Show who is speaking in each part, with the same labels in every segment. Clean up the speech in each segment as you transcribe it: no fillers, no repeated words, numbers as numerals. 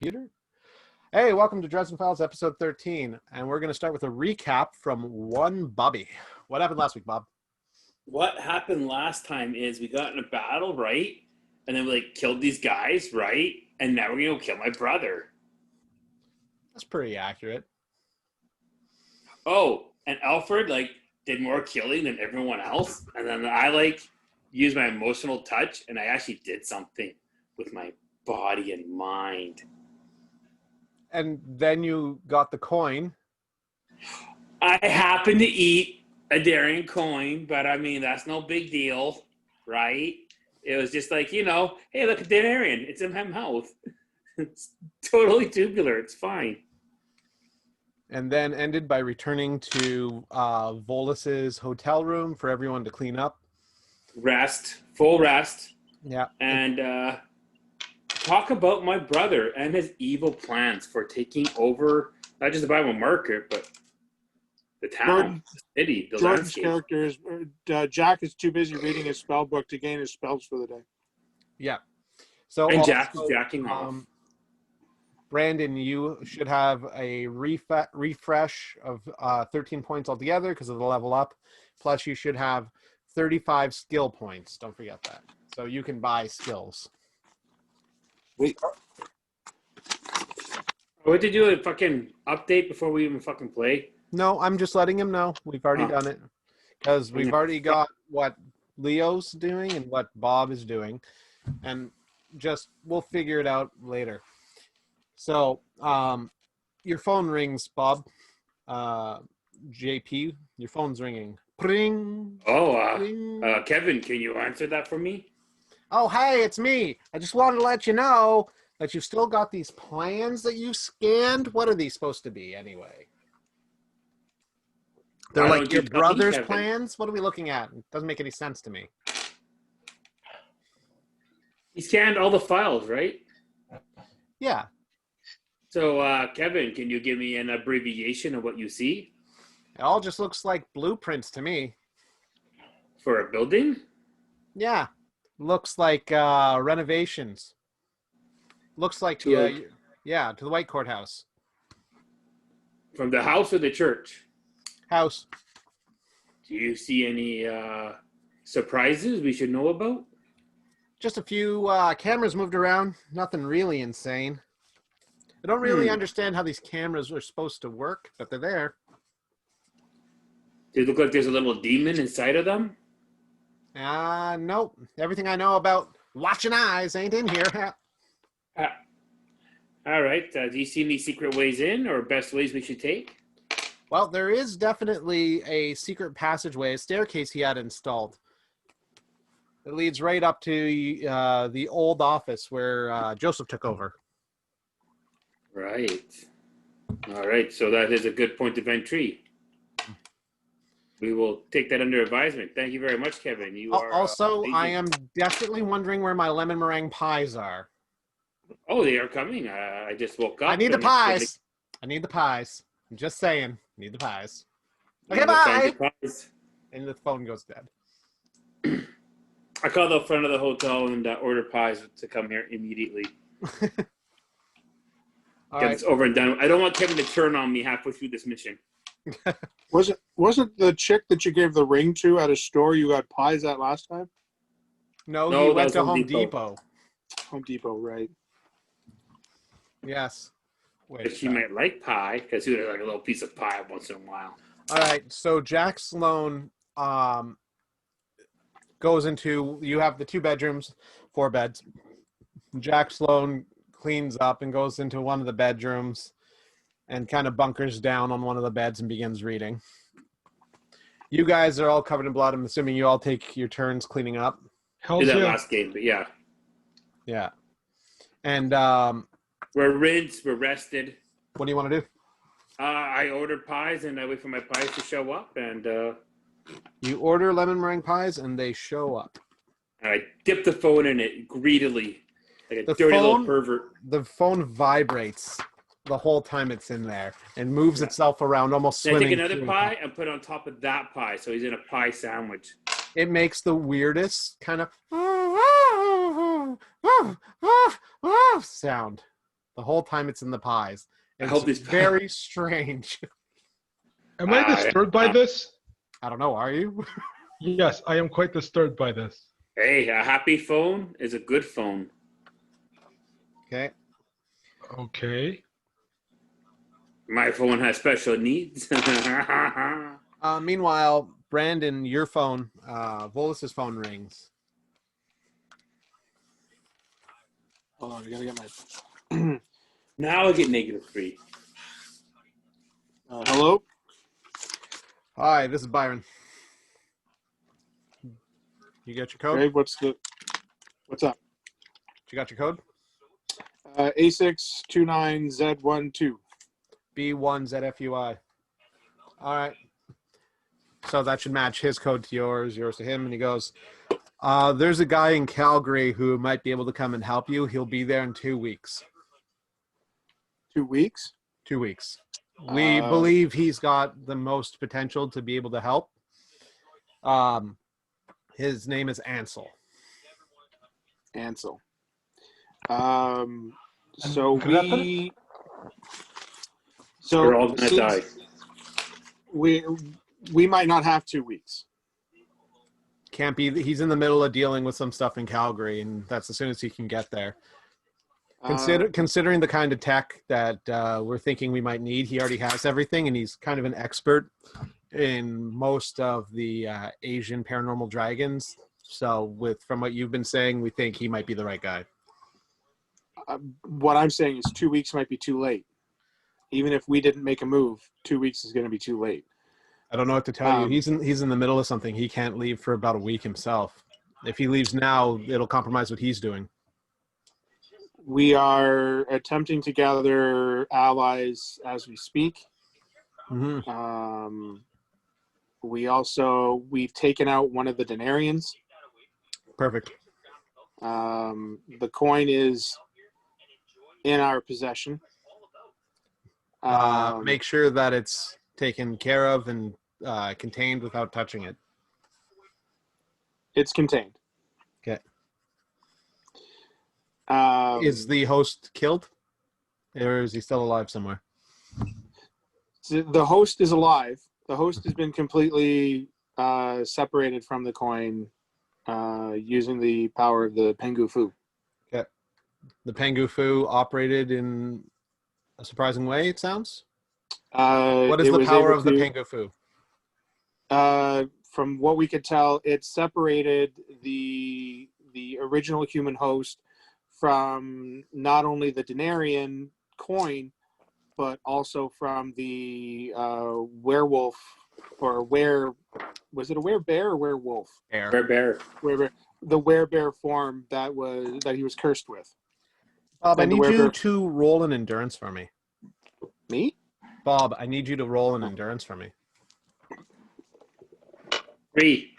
Speaker 1: Computer. Hey, welcome to Dresden Files, episode 13, and we're going to start with a recap from one Bobby. What happened last week, Bob?
Speaker 2: What happened last time is we got in a battle, right? And then we killed these guys, right? And now we're gonna kill my brother.
Speaker 1: That's pretty accurate.
Speaker 2: Oh, and Alfred did more killing than everyone else. And then I used my emotional touch and I actually did something with my body and mind.
Speaker 1: And then you got the coin.
Speaker 2: I happened to eat a denarian coin, but I mean, that's no big deal, right? It was just hey, look, a denarian. It's in my mouth. It's totally tubular. It's fine.
Speaker 1: And then ended by returning to Volus's hotel room for everyone to clean up.
Speaker 2: Full rest.
Speaker 1: Yeah.
Speaker 2: And talk about my brother and his evil plans for taking over not just the Bible market, but the town, the city, the
Speaker 3: Jordan's
Speaker 2: landscape.
Speaker 3: character is Jack is too busy reading his spell book to gain his spells for the day.
Speaker 1: Yeah. So
Speaker 2: and Jack is jacking off.
Speaker 1: Brandon, you should have a refresh of 13 points altogether because of the level up. Plus, you should have 35 skill points. Don't forget that. So you can buy skills.
Speaker 3: Wait.
Speaker 2: What did you do? A fucking update before we even fucking play?
Speaker 1: No, I'm just letting him know. We've already done it. Because we've already got what Leo's doing and what Bob is doing. And we'll figure it out later. So, your phone rings, Bob. JP, your phone's ringing. Pring.
Speaker 2: Oh, Kevin, can you answer that for me?
Speaker 1: Oh, hey, it's me. I just wanted to let you know that you've still got these plans that you scanned. What are these supposed to be, anyway? They're like your brother's plans? What are we looking at? It doesn't make any sense to me.
Speaker 2: He scanned all the files, right?
Speaker 1: Yeah.
Speaker 2: So, Kevin, can you give me an abbreviation of what you see?
Speaker 1: It all just looks like blueprints to me.
Speaker 2: For a building?
Speaker 1: Yeah. Looks like renovations. Looks like, to the White Courthouse.
Speaker 2: From the house or the church?
Speaker 1: House.
Speaker 2: Do you see any surprises we should know about?
Speaker 1: Just a few cameras moved around. Nothing really insane. I don't really understand how these cameras are supposed to work, but they're there.
Speaker 2: They look like there's a little demon inside of them?
Speaker 1: Nope. Everything I know about watching eyes ain't in here.
Speaker 2: All right. Do you see any secret ways in or best ways we should take?
Speaker 1: Well, there is definitely a secret passageway, a staircase he had installed. It leads right up to the old office where Joseph took over.
Speaker 2: Right. All right. So that is a good point of entry. We will take that under advisement. Thank you very much, Kevin. You are
Speaker 1: also. I am desperately wondering where my lemon meringue pies are.
Speaker 2: Oh, they are coming. I just woke up.
Speaker 1: I need the pies. I'm just saying. Need the pies. Okay, bye. And the phone goes dead.
Speaker 2: I called the front of the hotel and ordered pies to come here immediately. Get this over and done. I don't want Kevin to turn on me halfway through this mission.
Speaker 3: Wasn't the chick that you gave the ring to at a store you got pies at last time?
Speaker 1: No, he went to Home Depot.
Speaker 3: Home Depot, right?
Speaker 1: Yes.
Speaker 2: But she might like pie because he would like a little piece of pie once in a while.
Speaker 1: All right. So Jack Sloan goes into. You have the 2 bedrooms, 4 beds. Jack Sloan cleans up and goes into one of the bedrooms and kind of bunkers down on one of the beds and begins reading. You guys are all covered in blood. I'm assuming you all take your turns cleaning up.
Speaker 2: Did that last game, but yeah.
Speaker 1: Yeah. And
Speaker 2: we're rinsed, we're rested.
Speaker 1: What do you want to do?
Speaker 2: I ordered pies and I wait for my pies to show up and
Speaker 1: you order lemon meringue pies and they show up.
Speaker 2: And I dip the phone in it greedily. Like a dirty little pervert.
Speaker 1: The phone vibrates the whole time it's in there and moves itself around, almost swimming.
Speaker 2: I take another pie and put it on top of that pie, so he's in a pie sandwich.
Speaker 1: It makes the weirdest kind of sound The whole time it's in the pies.
Speaker 2: I
Speaker 1: It's
Speaker 2: hope these
Speaker 1: very strange.
Speaker 4: Am I disturbed by this?
Speaker 1: I don't know. Are you?
Speaker 4: Yes, I am quite disturbed by this.
Speaker 2: Hey, a happy phone is a good phone.
Speaker 1: Okay.
Speaker 4: Okay.
Speaker 2: My phone has special needs.
Speaker 1: Meanwhile, Brandon, your phone, Volus's phone rings.
Speaker 3: Hold on, I gotta get my.
Speaker 2: Now I get -3.
Speaker 3: Hello.
Speaker 1: Hi, this is Byron. You got your code?
Speaker 3: Okay, what's up?
Speaker 1: You got your code?
Speaker 3: A629Z12.
Speaker 1: B1ZFUI. All right. So that should match his code to yours to him. And he goes, there's a guy in Calgary who might be able to come and help you. He'll be there in 2 weeks.
Speaker 3: 2 weeks?
Speaker 1: 2 weeks. We believe he's got the most potential to be able to help. His name is Ansel.
Speaker 3: Ansel. So
Speaker 2: We're all gonna die.
Speaker 3: We might not have 2 weeks.
Speaker 1: Can't be. He's in the middle of dealing with some stuff in Calgary, and that's as soon as he can get there. Considering the kind of tech that we're thinking we might need, he already has everything, and he's kind of an expert in most of the Asian paranormal dragons. So, from what you've been saying, we think he might be the right guy.
Speaker 3: What I'm saying is 2 weeks might be too late. Even if we didn't make a move, 2 weeks is going to be too late.
Speaker 1: I don't know what to tell you. He's in the middle of something. He can't leave for about a week himself. If he leaves now, it'll compromise what he's doing.
Speaker 3: We are attempting to gather allies as we speak.
Speaker 1: Mm-hmm.
Speaker 3: We've taken out one of the denarians.
Speaker 1: Perfect.
Speaker 3: The coin is in our possession.
Speaker 1: Make sure that it's taken care of and contained without touching it.
Speaker 3: It's contained.
Speaker 1: Okay. Is the host killed? Or is he still alive somewhere?
Speaker 3: The host is alive. The host has been completely separated from the coin using the power of the Pengu Fu.
Speaker 1: Okay. The Pengu Fu operated in a surprising way, it sounds? What is the power of the Pengu Fu?
Speaker 3: From what we could tell, it separated the original human host from not only the denarian coin, but also from the werewolf or was it a werebear or werewolf?
Speaker 2: Bear.
Speaker 3: The werebear form that he was cursed with.
Speaker 1: Bob, I need you to roll an endurance for me.
Speaker 3: Me?
Speaker 1: Bob, I need you to roll an endurance for me.
Speaker 2: 3.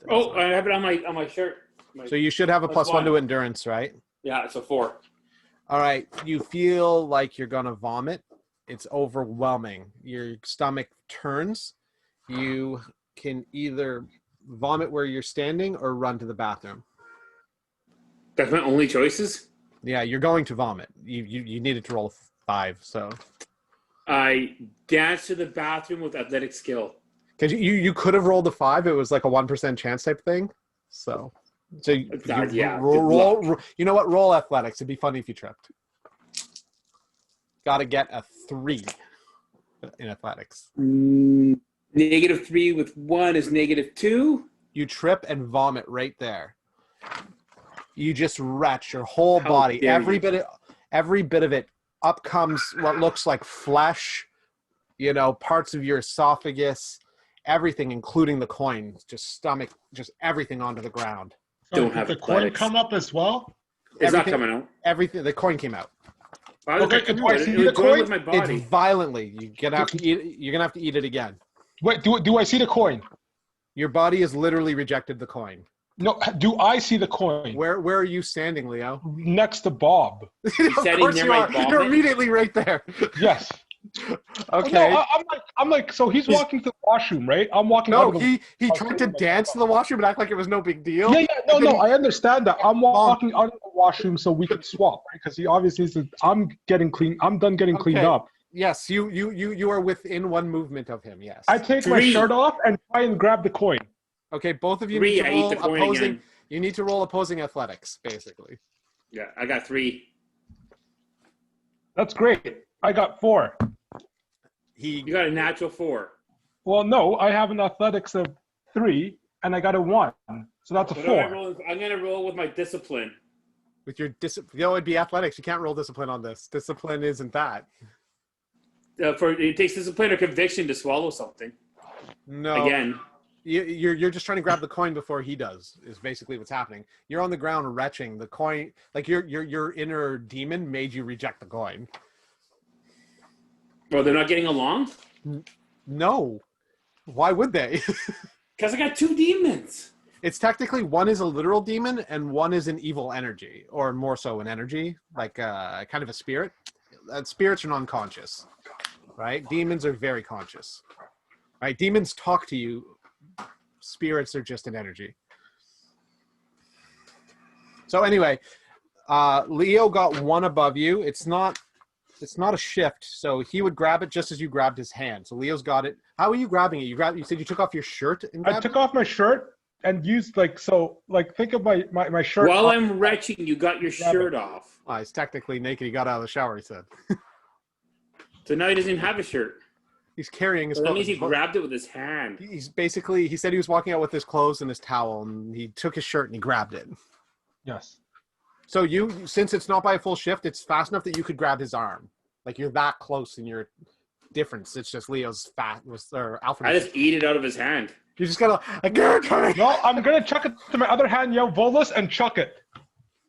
Speaker 2: Oh, I have it on my shirt.
Speaker 1: So you should have a +1 to endurance, right?
Speaker 2: Yeah, it's a 4.
Speaker 1: All right. You feel like you're going to vomit. It's overwhelming. Your stomach turns. You can either vomit where you're standing or run to the bathroom.
Speaker 2: That's my only choices?
Speaker 1: Yeah, you're going to vomit. You needed to roll a 5, so.
Speaker 2: I danced to the bathroom with athletic skill.
Speaker 1: Because you could have rolled a 5. It was like a 1% chance type thing. So roll. You know what? Roll athletics. It'd be funny if you tripped. Got to get a 3 in athletics.
Speaker 2: -3 with 1 is -2.
Speaker 1: You trip and vomit right there. You just retch your whole body. Every bit of it. Up comes what looks like flesh. Parts of your esophagus. Everything, including the coin, just stomach, just everything onto the ground.
Speaker 4: Did the coin come up as well?
Speaker 2: It's not coming out.
Speaker 1: Everything. The coin came out.
Speaker 4: Okay, do I see the coin?
Speaker 2: With my body.
Speaker 1: It's violently. You're gonna have to eat it again.
Speaker 4: Wait, do I see the coin?
Speaker 1: Your body has literally rejected the coin.
Speaker 4: No, do I see the coin?
Speaker 1: Where are you standing, Leo?
Speaker 4: Next to Bob.
Speaker 1: Of course you are. You're immediately right there.
Speaker 4: Yes.
Speaker 1: Okay.
Speaker 4: No, I'm like, so he's walking to the washroom, right? I'm walking out
Speaker 1: No,
Speaker 4: of the.
Speaker 1: he tried to dance to the washroom and act like it was no big deal.
Speaker 4: Yeah,
Speaker 1: And then
Speaker 4: I understand that. I'm walking out of the washroom so we can swap, right? Because he obviously says, I'm getting clean. I'm done getting cleaned
Speaker 1: Okay.
Speaker 4: up.
Speaker 1: Yes, you are within one movement of him. Yes.
Speaker 4: I take my
Speaker 2: 3.
Speaker 4: shirt off and try and grab the coin.
Speaker 1: Okay, both of you
Speaker 2: 3.
Speaker 1: need to
Speaker 2: I eat
Speaker 1: roll
Speaker 2: the coin
Speaker 1: opposing.
Speaker 2: again.
Speaker 1: You need to roll opposing athletics, basically.
Speaker 2: Yeah, I got 3.
Speaker 4: That's great. I got 4.
Speaker 2: You got a natural 4.
Speaker 4: Well, no, I have an athletics of 3, and I got a 1. So that's a
Speaker 2: What
Speaker 4: 4.
Speaker 2: am I rolling? I'm gonna roll with my discipline.
Speaker 1: With your discipline, it'd be athletics. You can't roll discipline on this. Discipline isn't that.
Speaker 2: It takes discipline or conviction to swallow something.
Speaker 1: No.
Speaker 2: Again.
Speaker 1: You're just trying to grab the coin before he does. Is basically what's happening. You're on the ground retching the coin. Like your inner demon made you reject the coin.
Speaker 2: Well, they're not getting along?
Speaker 1: No. Why would they?
Speaker 2: Because I got 2 demons.
Speaker 1: It's technically one is a literal demon and one is an evil energy, or more so an energy, like kind of a spirit. Spirits are non-conscious, right? Demons are very conscious, right? Demons talk to you. Spirits are just an energy. So anyway, Leo got 1 above you. It's not a shift, so he would grab it just as you grabbed his hand. So Leo's got it. How are you grabbing it? You said you took off your shirt and
Speaker 4: I took off my shirt and used think of my shirt.
Speaker 2: While I'm retching, you got your shirt off.
Speaker 1: Oh, he's technically naked. He got out of the shower, he said.
Speaker 2: So now he doesn't even have a shirt.
Speaker 1: He's carrying his
Speaker 2: So that
Speaker 1: clothes.
Speaker 2: means he grabbed it with his hand.
Speaker 1: He said he was walking out with his clothes and his towel, and he took his shirt and he grabbed it.
Speaker 4: Yes.
Speaker 1: So since it's not by a full shift, it's fast enough that you could grab his arm. Like you're that close in your difference. It's just Leo's fat, or Alfred.
Speaker 2: I just eat it out of his hand.
Speaker 1: You just gotta.
Speaker 4: No, I'm gonna chuck it to my other hand, Volus, and chuck it.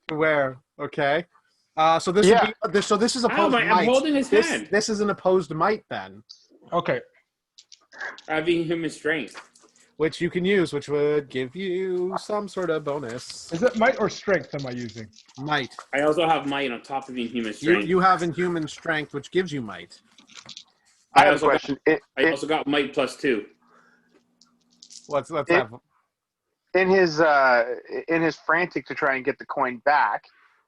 Speaker 1: Where? Okay. So this is opposed might.
Speaker 2: I'm holding his hand.
Speaker 1: This is an opposed might then.
Speaker 4: Okay.
Speaker 2: Having human strength.
Speaker 1: Which you can use, which would give you some sort of bonus.
Speaker 4: Is it might or strength am I using?
Speaker 1: Might.
Speaker 2: I also have might on top of inhuman strength.
Speaker 1: You have inhuman strength, which gives you might.
Speaker 5: I have a question.
Speaker 2: I also got might +2.
Speaker 1: Let's have.
Speaker 5: In his frantic to try and get the coin back,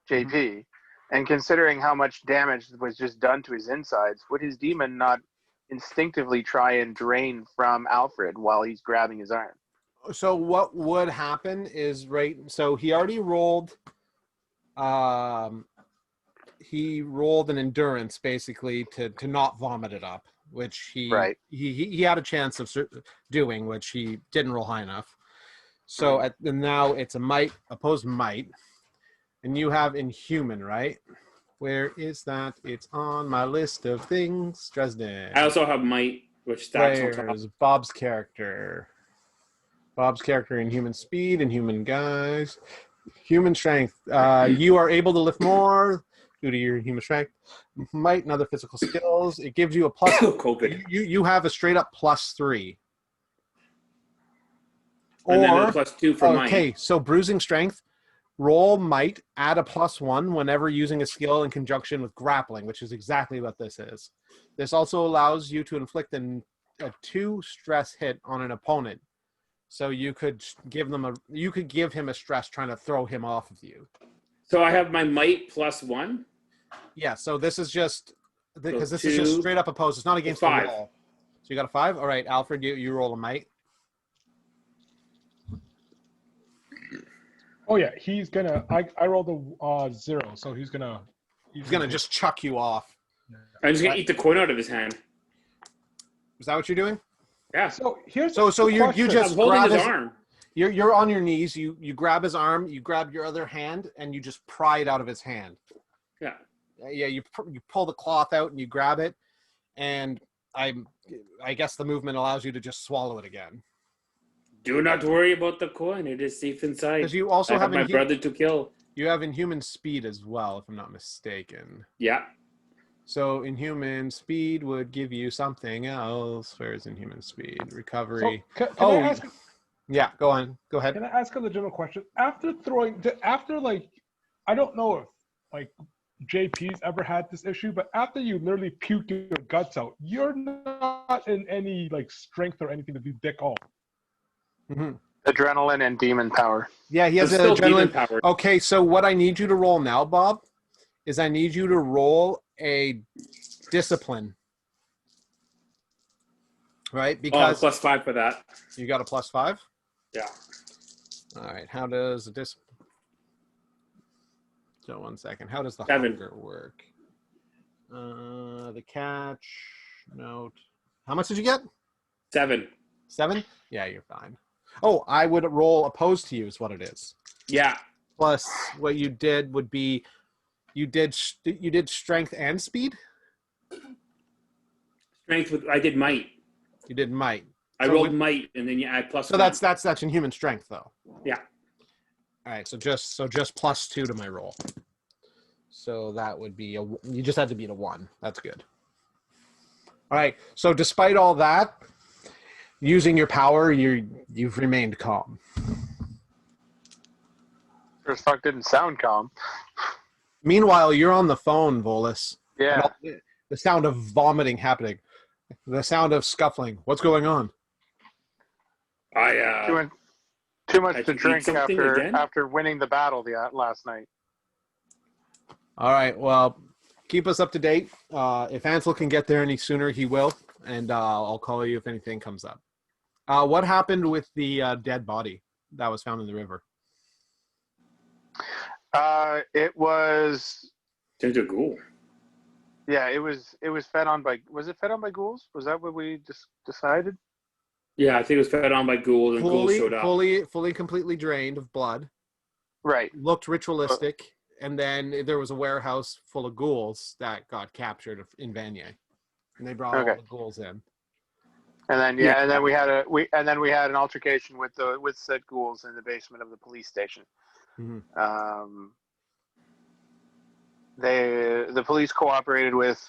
Speaker 5: JP, and considering how much damage was just done to his insides, would his demon not instinctively try and drain from Alfred while he's grabbing his arm?
Speaker 1: So what would happen is so he already rolled an endurance basically to not vomit it up, which he had a chance of doing, which he didn't roll high enough. So and now it's a opposed might, and you have inhuman, right? Where is that? It's on my list of things. Dresden.
Speaker 2: I also have might, which stacks on top.
Speaker 1: Where's Bob's character? Bob's character in human speed and human guys. Human strength. You are able to lift more due to your human strength. Might and other physical skills. It gives you a plus.
Speaker 2: COVID.
Speaker 1: You have a straight up +3.
Speaker 2: And then a +2 for might.
Speaker 1: Okay, so bruising strength. Roll might, add a +1 whenever using a skill in conjunction with grappling, which is exactly what this is. This also allows you to inflict a 2 stress hit on an opponent. So you could give him a stress trying to throw him off of you.
Speaker 2: So I have my might +1?
Speaker 1: Yeah, so this is just because
Speaker 2: So
Speaker 1: this is just
Speaker 2: 2,
Speaker 1: straight up opposed. It's not against the
Speaker 2: 5.
Speaker 1: wall. So you got a 5? All right, Alfred, you roll a might.
Speaker 4: Oh yeah, he's gonna. I rolled a 0, so he's gonna
Speaker 1: just chuck you off.
Speaker 2: I'm just gonna eat the coin out of his hand.
Speaker 1: Is that what you're doing?
Speaker 2: Yeah.
Speaker 4: So here's
Speaker 1: So you just
Speaker 2: I'm holding
Speaker 1: grab
Speaker 2: his arm.
Speaker 1: You're on your knees. You grab his arm. You grab your other hand, and you just pry it out of his hand.
Speaker 2: Yeah.
Speaker 1: Yeah. You pull the cloth out and you grab it, and I guess the movement allows you to just swallow it again.
Speaker 2: Do not worry about the coin. It is safe inside.
Speaker 1: Because you also have
Speaker 2: my brother to kill.
Speaker 1: You have inhuman speed as well, if I'm not mistaken.
Speaker 2: Yeah.
Speaker 1: So inhuman speed would give you something else. Where is inhuman speed? Recovery.
Speaker 4: So, can I ask?
Speaker 1: Yeah, go on. Go ahead.
Speaker 4: Can I ask a legitimate question? After I don't know if JP's ever had this issue, but after you literally puke your guts out, you're not in any like strength or anything to do dick all.
Speaker 1: Mhm.
Speaker 5: Adrenaline and demon power.
Speaker 1: Yeah, he has
Speaker 2: There's
Speaker 1: an
Speaker 2: still demon
Speaker 1: adrenaline.
Speaker 2: power.
Speaker 1: Okay, so what I need you to roll now, Bob, is I need you to roll a discipline. Right?
Speaker 2: Oh,
Speaker 1: Because
Speaker 2: +5 for that.
Speaker 1: you got a +5?
Speaker 2: Yeah.
Speaker 1: All right. How does a discipline? So 1 second. How does the
Speaker 2: 7.
Speaker 1: hunger work? The catch note. How much did you get?
Speaker 2: 7.
Speaker 1: 7? Yeah, you're fine. Oh, I would roll opposed to you is what it is.
Speaker 2: Yeah.
Speaker 1: Plus, what you did would be you did strength and speed.
Speaker 2: Strength with I did might.
Speaker 1: You did might.
Speaker 2: I
Speaker 1: So
Speaker 2: rolled
Speaker 1: with-
Speaker 2: might, and then you add +1.
Speaker 1: So that's in human strength though.
Speaker 2: Yeah.
Speaker 1: All right. So just +2 to my roll. So that would be you just had to beat a 1. That's good. All right. So despite all that, using your power, you've remained calm.
Speaker 5: First fuck didn't sound calm.
Speaker 1: Meanwhile, you're on the phone, Volus.
Speaker 5: Yeah.
Speaker 1: The sound of vomiting happening. The sound of scuffling. What's going on?
Speaker 5: Too much
Speaker 2: I
Speaker 5: to
Speaker 2: should eat
Speaker 5: drink
Speaker 2: something again?
Speaker 5: after winning the battle last night.
Speaker 1: All right. Well, keep us up to date. If Ansel can get there any sooner, he will. And I'll call you if anything comes up. What happened with the dead body that was found in the river?
Speaker 5: It was
Speaker 2: Turned to a ghoul.
Speaker 5: yeah. It was fed on by. Was it fed on by ghouls? Was that what we just decided?
Speaker 2: Yeah, I think it was fed on by ghouls, and ghouls showed up.
Speaker 1: Fully, completely drained of blood.
Speaker 5: Right.
Speaker 1: Looked ritualistic. And then there was a warehouse full of ghouls that got captured in Vanier. And they brought all the ghouls in.
Speaker 5: And then and then we had an altercation with said ghouls in the basement of the police station.
Speaker 1: Mm-hmm.
Speaker 5: The police cooperated with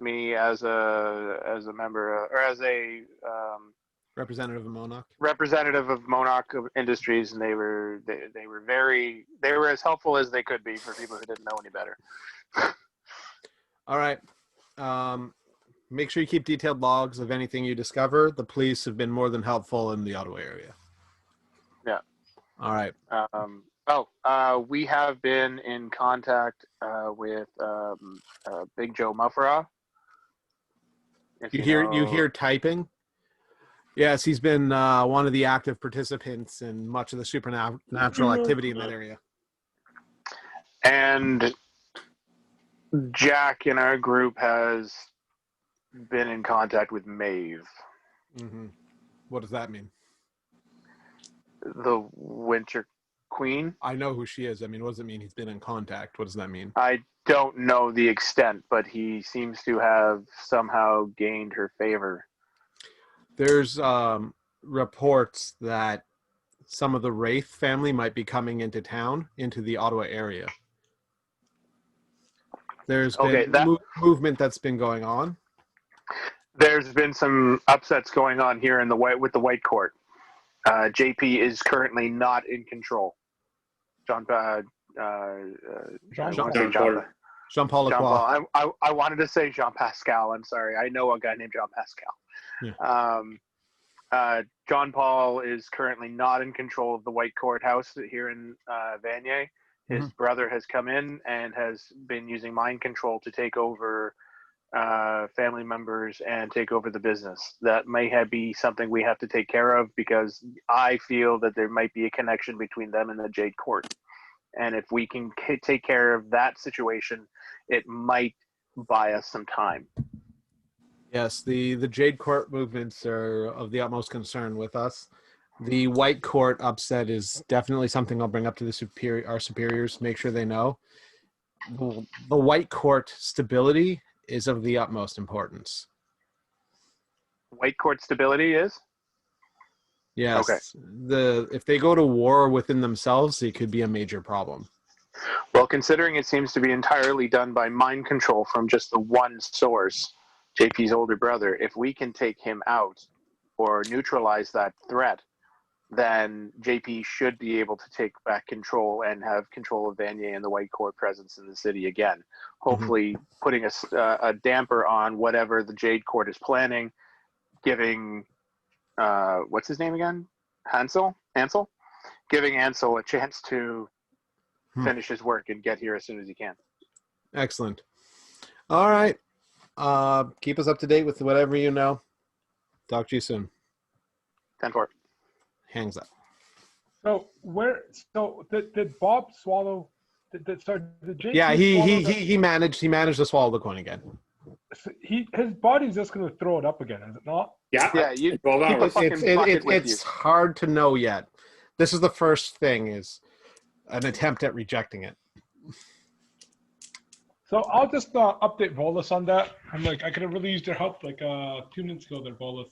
Speaker 5: me as a member or as a
Speaker 1: Representative of Monarch.
Speaker 5: Representative of Monarch Industries, and they were as helpful as they could be for people who didn't know any better.
Speaker 1: All right. Make sure you keep detailed logs of anything you discover. The police have been more than helpful in the Ottawa area.
Speaker 5: Yeah.
Speaker 1: All right.
Speaker 5: We have been in contact with Big Joe Mufferaw.
Speaker 1: You hear typing? Yes, he's been one of the active participants in much of the supernatural activity in that area.
Speaker 5: And Jack in our group has been in contact with Maeve.
Speaker 1: Mm-hmm. What does that mean?
Speaker 5: The Winter Queen?
Speaker 1: I know who she is. I mean, what does it mean he's been in contact? What does that mean?
Speaker 5: I don't know the extent, but he seems to have somehow gained her favor.
Speaker 1: There's reports that some of the Wraith family might be coming into town, into the Ottawa area. There's been movement that's been going on.
Speaker 5: There's been some upsets going on here in the White Court. JP is currently not in control. Jean-Paul Lacroix. I wanted to say Jean Pascal. I'm sorry. I know a guy named Jean Pascal.
Speaker 1: Yeah.
Speaker 5: John Paul is currently not in control of the White Courthouse here in Vanier. His brother has come in and has been using mind control to take over family members and take over the business. That may be something we have to take care of, because I feel that there might be a connection between them and the Jade Court. And if we can take care of that situation, it might buy us some time.
Speaker 1: Yes, the Jade Court movements are of the utmost concern with us. The White Court upset is definitely something I'll bring up to our superiors, make sure they know. The White Court stability is of the utmost importance.
Speaker 5: White Court stability is?
Speaker 1: Yes.
Speaker 5: Okay.
Speaker 1: If they go to war within themselves, it could be a major problem.
Speaker 5: Well, considering it seems to be entirely done by mind control from just the one source, JP's older brother, if we can take him out or neutralize that threat, then JP should be able to take back control and have control of Vanier and the White Court presence in the city again. Hopefully putting a damper on whatever the Jade Court is planning, giving, what's his name again? Ansel? Giving Ansel a chance to finish his work and get here as soon as he can.
Speaker 1: Excellent. All right. Keep us up to date with whatever you know. Talk to you soon.
Speaker 5: 10-4.
Speaker 1: Hangs up.
Speaker 4: So did Bob swallow? Did JP
Speaker 1: Yeah,
Speaker 4: swallow
Speaker 1: he managed to swallow the coin again.
Speaker 4: his body's just going to throw it up again, is it not?
Speaker 5: Yeah, you
Speaker 2: 12
Speaker 5: keep a
Speaker 2: hours.
Speaker 5: fucking bucket with you.
Speaker 1: It's hard to know yet. This is the first thing, is an attempt at rejecting it.
Speaker 4: So I'll just update Volus on that. I'm like, I could have really used your help like 2 minutes ago there, Volus.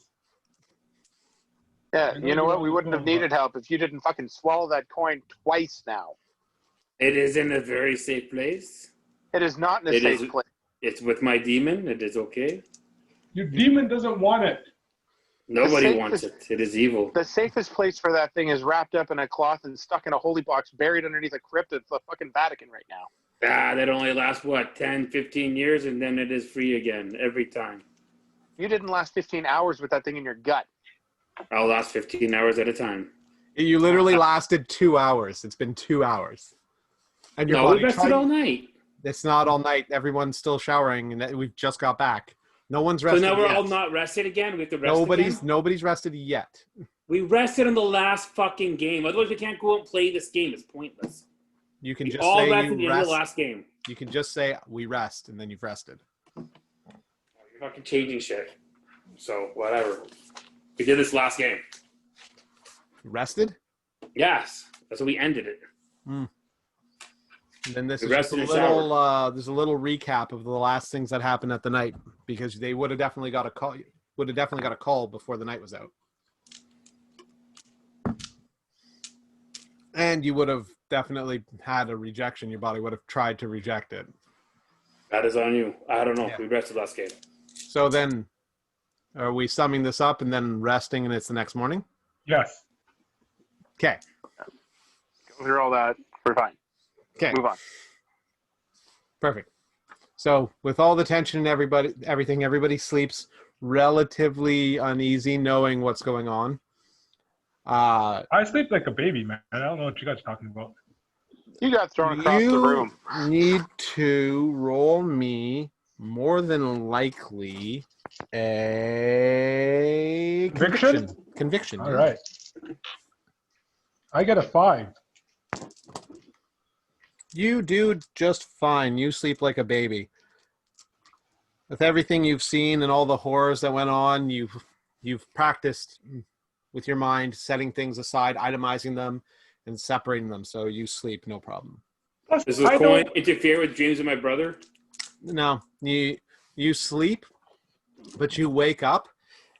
Speaker 5: Yeah,
Speaker 4: I know
Speaker 5: you know
Speaker 4: you
Speaker 5: what?
Speaker 4: know
Speaker 5: We
Speaker 4: what's
Speaker 5: wouldn't have
Speaker 4: going on.
Speaker 5: needed help if you didn't fucking swallow that coin twice now.
Speaker 2: It is in a very safe place.
Speaker 5: It is not in a
Speaker 2: It
Speaker 5: safe
Speaker 2: is-
Speaker 5: place.
Speaker 2: It's with my demon. It is okay.
Speaker 4: Your demon doesn't want it.
Speaker 2: Nobody
Speaker 5: safest-
Speaker 2: wants it. It is evil.
Speaker 5: The safest place for that thing is wrapped up in a cloth and stuck in a holy box, buried underneath a crypt at the fucking Vatican right now.
Speaker 2: That only lasts, 10, 15 years, and then it is free again every time.
Speaker 5: You didn't last 15 hours with that thing in your gut.
Speaker 2: I'll last 15 hours at a time.
Speaker 1: You literally lasted 2 hours. It's been 2 hours. And your
Speaker 2: No, we
Speaker 1: body
Speaker 2: rested all night.
Speaker 1: It's not all night. Everyone's still showering, and we've just got back. No one's
Speaker 2: So
Speaker 1: rested
Speaker 2: now we're
Speaker 1: yet.
Speaker 2: all not rested again? We have to rest again?
Speaker 1: Nobody's rested yet.
Speaker 2: We rested on the last fucking game. Otherwise, we can't go out and play this game. It's pointless.
Speaker 1: You can
Speaker 2: We
Speaker 1: just
Speaker 2: all
Speaker 1: say
Speaker 2: rested in
Speaker 1: you
Speaker 2: the
Speaker 1: rest.
Speaker 2: last game.
Speaker 1: You can just say we rest, and then you've rested.
Speaker 2: You're fucking changing shit. So, whatever. We did this last game.
Speaker 1: Rested?
Speaker 2: Yes. That's what we ended it.
Speaker 1: And then this
Speaker 2: The
Speaker 1: is
Speaker 2: rest
Speaker 1: just a
Speaker 2: in the shower.
Speaker 1: little. There's a little recap of the last things that happened at the night, because they would have definitely got a call. Would have definitely got a call before the night was out, and you would have definitely had a rejection. Your body would have tried to reject it.
Speaker 2: That is on you. I don't know.
Speaker 1: Yeah.
Speaker 2: We rested last game.
Speaker 1: So then, are we summing this up and then resting, and it's the next morning?
Speaker 4: Yes.
Speaker 1: Okay.
Speaker 5: Go through all that. We're fine.
Speaker 1: Okay.
Speaker 5: Move on.
Speaker 1: Perfect. So with all the tension and everybody sleeps relatively uneasy, knowing what's going on.
Speaker 4: I sleep like a baby, man. I don't know what you guys are talking about.
Speaker 5: You got thrown across the room.
Speaker 1: You need to roll me more than likely a
Speaker 4: Conviction?
Speaker 1: Conviction.
Speaker 4: All right. I got a 5.
Speaker 1: You do just fine. You sleep like a baby. With everything you've seen and all the horrors that went on, you've practiced with your mind, setting things aside, itemizing them, and separating them, so you sleep no problem.
Speaker 4: Plus,
Speaker 2: Does the coin interfere with dreams of my brother?
Speaker 1: No, you sleep, but you wake up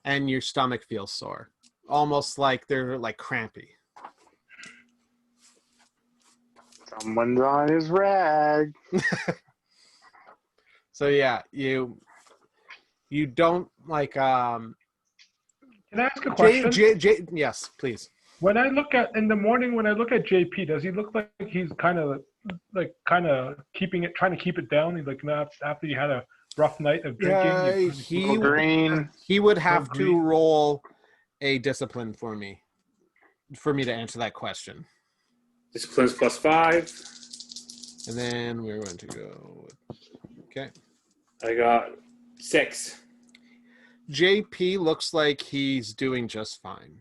Speaker 1: and your stomach feels sore, almost like they're like crampy.
Speaker 5: Someone's on his rag.
Speaker 1: So yeah, you don't like
Speaker 4: Can I ask a question?
Speaker 1: Yes, please.
Speaker 4: When I look at in the morning, when I look at JP, does he look like he's kind of keeping it, trying to keep it down? He's like after you had a rough night of drinking.
Speaker 1: He would have to
Speaker 4: green.
Speaker 1: roll a discipline for me to answer that question.
Speaker 2: Discipline's +5.
Speaker 1: And then we're going to go with, okay.
Speaker 2: I got 6.
Speaker 1: JP looks like he's doing just fine.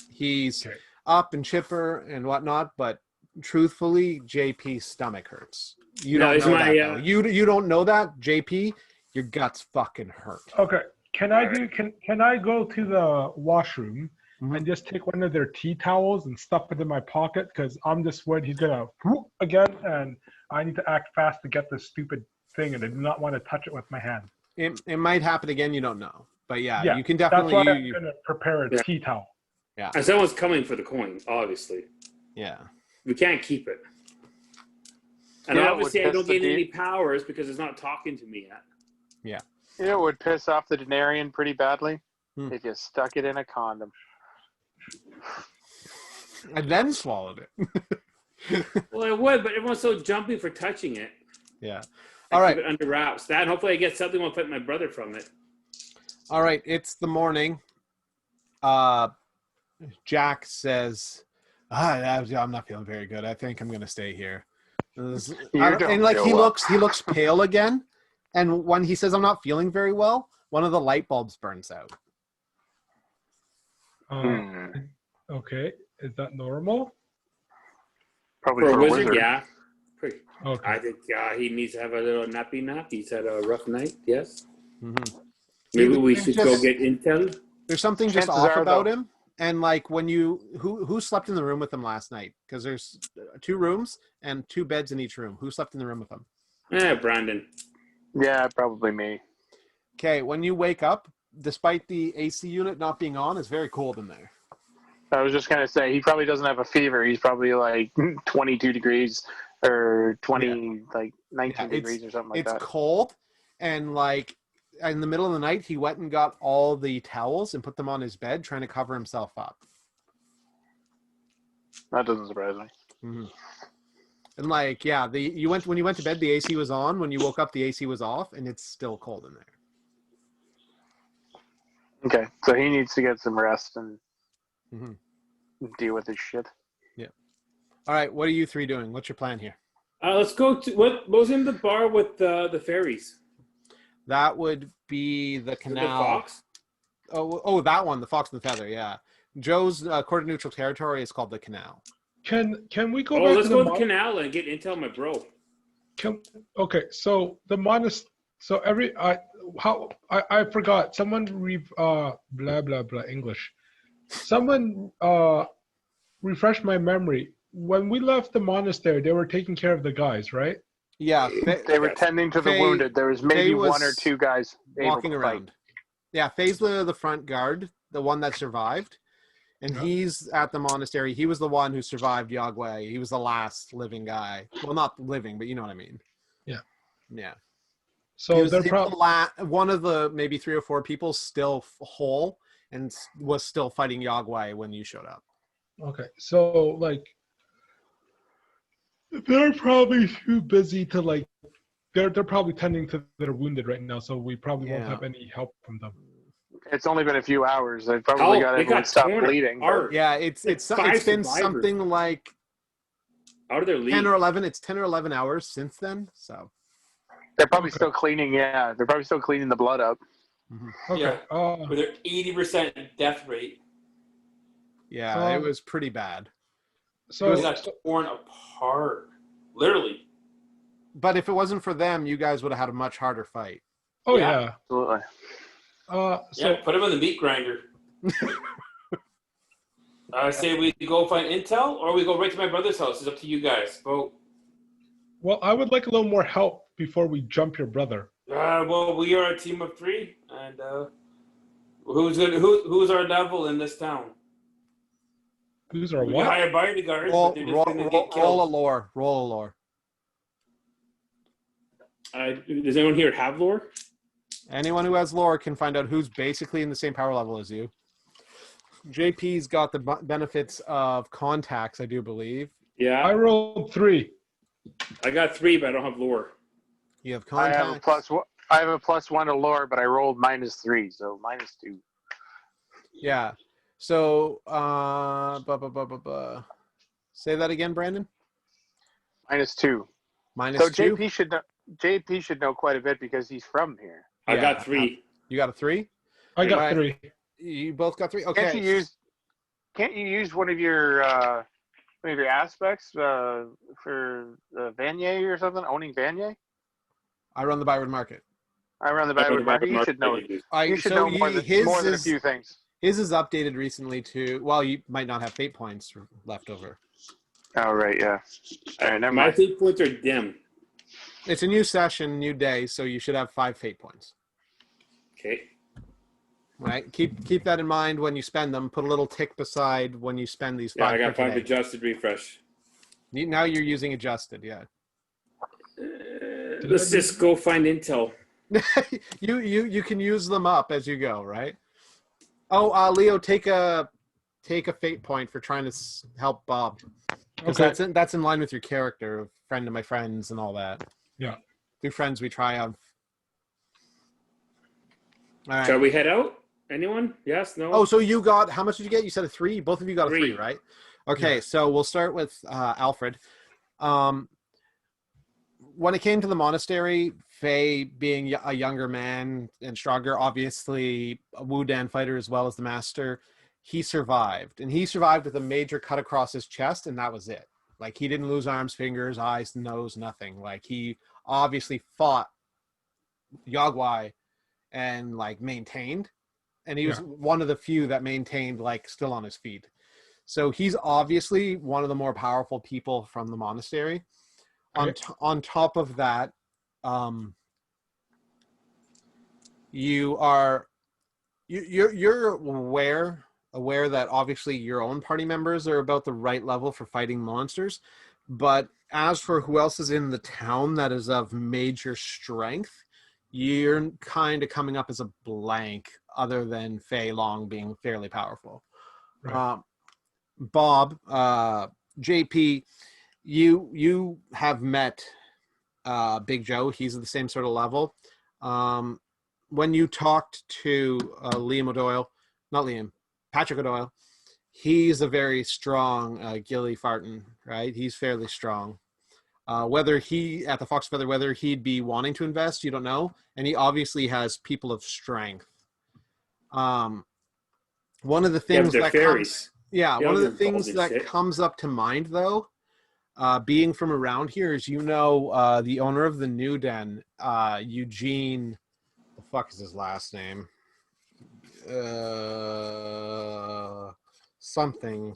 Speaker 1: He's
Speaker 4: Okay.
Speaker 1: up and chipper and whatnot, but truthfully, JP's stomach hurts. You
Speaker 2: No,
Speaker 1: don't
Speaker 2: it's
Speaker 1: know
Speaker 2: my,
Speaker 1: that, though. You don't know that, JP. Your guts fucking hurt.
Speaker 4: Okay. Can I go to the washroom
Speaker 1: Mhm.
Speaker 4: and just take one of their tea towels and stuff it in my pocket? Because I'm just worried he's gonna whoop again, and I need to act fast to get this stupid thing, and I do not want to touch it with my hand.
Speaker 1: It might happen again. You don't know, but yeah,
Speaker 4: Yeah,
Speaker 1: you can
Speaker 4: That's
Speaker 1: definitely.
Speaker 4: why I'm gonna prepare a
Speaker 2: Yeah.
Speaker 4: tea towel.
Speaker 2: And someone's coming for the coin, obviously.
Speaker 1: Yeah.
Speaker 2: We can't keep it. And
Speaker 5: You know what
Speaker 2: obviously,
Speaker 5: would
Speaker 2: I don't
Speaker 5: piss the
Speaker 2: gain any
Speaker 5: deep?
Speaker 2: powers because it's not talking to me yet.
Speaker 5: You know what would piss off the denarian pretty badly?
Speaker 1: Hmm.
Speaker 5: If you stuck it in a condom.
Speaker 1: and then swallowed it.
Speaker 2: Well, it would, but everyone's so jumpy for touching it.
Speaker 1: Yeah.
Speaker 2: I
Speaker 1: All right.
Speaker 2: keep it under wraps. That, hopefully I get something will fit my brother from it.
Speaker 1: All right. It's the morning. Jack says, I'm not feeling very good. I think I'm going to stay here. And like he looks pale again. And when he says I'm not feeling very well, one of the light bulbs burns out.
Speaker 4: Okay. Is that normal?
Speaker 5: Probably
Speaker 2: For
Speaker 5: for
Speaker 2: a wizard,
Speaker 5: wizard.
Speaker 2: yeah.
Speaker 4: Okay.
Speaker 2: I think he needs to have a little nappy nap. He's had a rough night, yes.
Speaker 1: Mm-hmm.
Speaker 2: Maybe we
Speaker 1: It's
Speaker 2: should
Speaker 1: just-
Speaker 2: go get intel.
Speaker 1: There's something just
Speaker 5: Chances
Speaker 1: off
Speaker 5: are,
Speaker 1: about
Speaker 5: though-
Speaker 1: him. And like when who slept in the room with him last night? Because there's 2 rooms and 2 beds in each room. Who slept in the room with him?
Speaker 2: Brandon.
Speaker 5: Yeah, probably me.
Speaker 1: Okay, when you wake up, despite the AC unit not being on, it's very cold in there.
Speaker 5: I was just gonna say he probably doesn't have a fever. He's probably like 22 degrees or 20, like 19 degrees or something like
Speaker 1: It's
Speaker 5: that.
Speaker 1: cold, and like in the middle of the night, he went and got all the towels and put them on his bed, trying to cover himself up.
Speaker 5: That doesn't surprise me.
Speaker 1: Mm-hmm. And like, yeah, when you went to bed, the AC was on. When you woke up, the AC was off, and it's still cold in there.
Speaker 5: Okay, so he needs to get some rest and deal with his shit.
Speaker 1: Yeah. All right, what are you 3 doing? What's your plan here?
Speaker 2: Let's go to what was in the bar with the fairies?
Speaker 1: That would be the
Speaker 2: The
Speaker 1: canal.
Speaker 2: fox.
Speaker 1: Oh, that one, the Fox and the Feather. Yeah, Joe's quarter neutral territory is called the canal.
Speaker 4: Can we go
Speaker 2: Oh,
Speaker 4: back
Speaker 2: let's
Speaker 4: to
Speaker 2: go
Speaker 4: the
Speaker 2: to the canal and get intel, my bro.
Speaker 4: Okay, so the monastery. So I forgot. Someone blah blah blah English. Someone refresh my memory. When we left the monastery, they were taking care of the guys, right?
Speaker 1: Yeah,
Speaker 5: They were tending to the
Speaker 1: Faye-
Speaker 5: wounded. There was maybe
Speaker 1: Faye
Speaker 5: 1 or
Speaker 1: was
Speaker 5: 2 guys able
Speaker 1: walking
Speaker 5: to
Speaker 1: around. Yeah, Faye's the front guard, the one that survived, and he's at the monastery. He was the one who survived Yagwei. He was the last living guy. Well, not living, but you know what I mean.
Speaker 4: Yeah.
Speaker 1: Yeah.
Speaker 4: So
Speaker 1: he was
Speaker 4: they're
Speaker 1: the one of the maybe 3 or 4 people still whole and was still fighting Yagwei when you showed up.
Speaker 4: okay. So like, they're probably too busy to like. They're probably tending to their wounded right now, so we probably won't have any help from them.
Speaker 5: fight. It's only been a few hours. They've probably got everyone stopped
Speaker 2: torn
Speaker 5: bleeding. but-
Speaker 2: apart.
Speaker 1: Yeah, it's been
Speaker 2: survivors.
Speaker 1: something like
Speaker 2: Out of their league.
Speaker 1: 10 or 11. It's 10 or 11 hours since then. So
Speaker 5: They're probably still cleaning. Yeah, they're probably still cleaning the blood up.
Speaker 4: Okay.
Speaker 2: With their 80% death rate.
Speaker 1: yeah, it was pretty bad.
Speaker 4: So
Speaker 2: It got torn apart. Literally.
Speaker 1: But if it wasn't for them, you guys would have had a much harder fight.
Speaker 4: oh
Speaker 2: Yeah.
Speaker 4: yeah.
Speaker 5: Absolutely.
Speaker 4: So
Speaker 2: Yeah, put him in the meat grinder. I say we go find intel or we go right to my brother's house. It's up to you guys. Vote.
Speaker 4: well, I would like a little more help before we jump your brother.
Speaker 2: Well, we are a team of 3, and who's our devil in this town?
Speaker 4: Who's our
Speaker 2: We
Speaker 4: what?
Speaker 2: hire bodyguards,
Speaker 1: Roll,
Speaker 2: but they're just
Speaker 1: roll,
Speaker 2: going to
Speaker 1: roll,
Speaker 2: get
Speaker 1: roll a
Speaker 2: killed.
Speaker 1: lore. Roll a lore.
Speaker 2: Does anyone here have lore?
Speaker 1: Anyone who has lore can find out who's basically in the same power level as you. JP's got the benefits of contacts, I do believe.
Speaker 2: Yeah,
Speaker 4: I rolled 3.
Speaker 2: I got 3, but I don't have lore.
Speaker 1: You have
Speaker 5: I have a
Speaker 1: contacts.
Speaker 5: I have a +1 to lore, but I rolled -3, so -2.
Speaker 1: Yeah. So, say that again, Brandon.
Speaker 5: -2.
Speaker 1: Minus
Speaker 5: So
Speaker 1: 2.
Speaker 5: JP should know quite a bit because he's from here.
Speaker 2: I
Speaker 1: Yeah.
Speaker 2: got 3.
Speaker 1: You got a 3.
Speaker 4: I got
Speaker 1: Right.
Speaker 4: 3.
Speaker 1: You both got 3. Okay.
Speaker 5: Can't you use one of your aspects for Vanier or something? Owning Vanier?
Speaker 1: I run the Byron Market.
Speaker 5: I run the Byward Market. You should know. You should know more than a few things.
Speaker 1: His is updated recently to. Well, you might not have fate points left over.
Speaker 5: Oh right, yeah. All right, never
Speaker 2: My
Speaker 5: mind.
Speaker 2: fate points are dim.
Speaker 1: It's a new session, new day, so you should have 5 fate points.
Speaker 2: Okay.
Speaker 1: Right. Keep that in mind when you spend them. Put a little tick beside when you spend these 5.
Speaker 2: Yeah, I got
Speaker 1: for
Speaker 2: 5
Speaker 1: today.
Speaker 2: adjusted refresh.
Speaker 1: Now you're using adjusted. Yeah.
Speaker 2: Let's just go find intel.
Speaker 1: you can use them up as you go. Right. Oh, Leo, take a take a fate point for trying to help Bob. Because
Speaker 4: Okay.
Speaker 1: that's in line with your character, friend of my friends and all that.
Speaker 4: Yeah.
Speaker 1: Through friends we triumph. All right.
Speaker 2: Shall we head out? Anyone? Yes? No?
Speaker 1: Oh, so you got, how much did you get? You said a 3? Both of you got a 3,
Speaker 2: 3.
Speaker 1: right? Okay,
Speaker 4: Yeah.
Speaker 1: so we'll start with Alfred. When it came to the monastery, Faye being a younger man and stronger, obviously a Wu Dan fighter as well as the master, he survived. And he survived with a major cut across his chest, and that was it. Like, he didn't lose arms, fingers, eyes, nose, nothing. Like, he obviously fought Yagwei and, like, maintained. And he was one of the few that maintained, like, still on his feet. So he's obviously one of the more powerful people from the monastery. On top of that, you're aware that obviously your own party members are about the right level for fighting monsters, but as for who else is in the town that is of major strength, you're kind of coming up as a blank, other than Fei Long being fairly powerful.
Speaker 4: Right.
Speaker 1: Bob, JP, you have met Big Joe. He's at the same sort of level. When you talked to Patrick O'Doyle, he's a very strong Gilly Farton, right? He's fairly strong. Whether he, at the Fox Feather, whether he'd be wanting to invest, you don't know. And he obviously has people of strength. One of the things
Speaker 2: they're
Speaker 1: that
Speaker 2: fairies.
Speaker 1: one of the
Speaker 2: They're
Speaker 1: things
Speaker 2: bald
Speaker 1: that
Speaker 2: and shit.
Speaker 1: comes up to mind, though, being from around here, is the owner of the New Den, Eugene. The fuck is his last name? Something.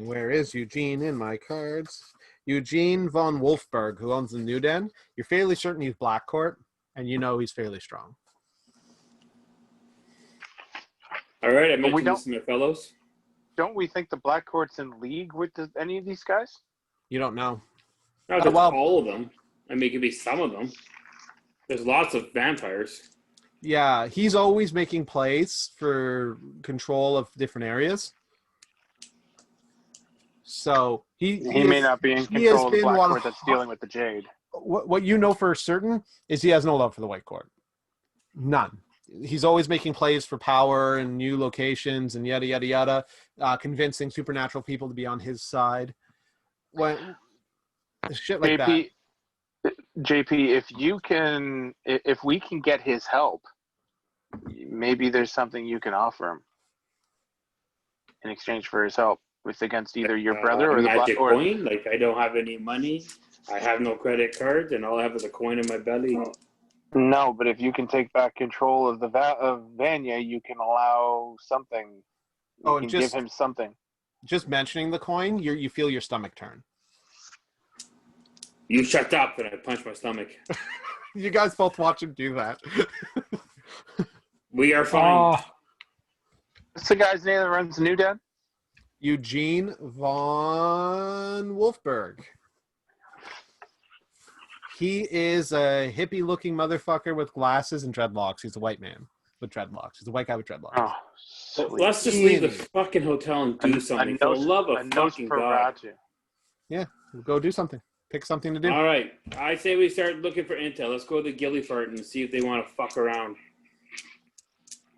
Speaker 1: Where is Eugene in my cards? Eugene von Wolfberg, who owns the New Den. You're fairly certain he's Blackcourt, and you know he's fairly strong.
Speaker 2: All right, I
Speaker 5: But we
Speaker 2: mentioned this to my fellows.
Speaker 5: Don't we think the Black Court's in league with any of these guys?
Speaker 1: You don't know.
Speaker 2: Not just
Speaker 1: well-
Speaker 2: all of them. I mean, it could be some of them. There's lots of vampires.
Speaker 1: Yeah, he's always making plays for control of different areas. So he
Speaker 5: may not be in
Speaker 1: he has
Speaker 5: control of the
Speaker 1: been
Speaker 5: Black
Speaker 1: one-
Speaker 5: Court that's dealing with the Jade.
Speaker 1: What you know for certain is he has no love for the White Court. None. He's always making plays for power and new locations and yada yada yada, convincing supernatural people to be on his side. When shit like that.
Speaker 5: JP, if we can get his help, maybe there's something you can offer him in exchange for his help against either your brother or the
Speaker 2: magic
Speaker 5: Black
Speaker 2: coin. Like, I don't have any money. I have no credit cards, and all I have is a coin in my belly.
Speaker 5: No, but if you can take back control of of Vanya, you can allow something. You can give him something.
Speaker 1: Just mentioning the coin, you feel your stomach turn.
Speaker 2: You shut up, and I punch my stomach.
Speaker 1: You guys both watch him do that.
Speaker 2: We are fine.
Speaker 5: What's the guy's name that runs the New Den?
Speaker 1: Eugene von Wolfberg. He is a hippie-looking motherfucker with glasses and dreadlocks. He's a white man with dreadlocks. He's a white guy with dreadlocks.
Speaker 5: Oh,
Speaker 2: Well, let's just leave the fucking hotel and do something. For the love of fucking God.
Speaker 1: Yeah, we'll go do something. Pick something to do.
Speaker 2: All right. I say we start looking for intel. Let's go to Gillyfart and see if they want to fuck around.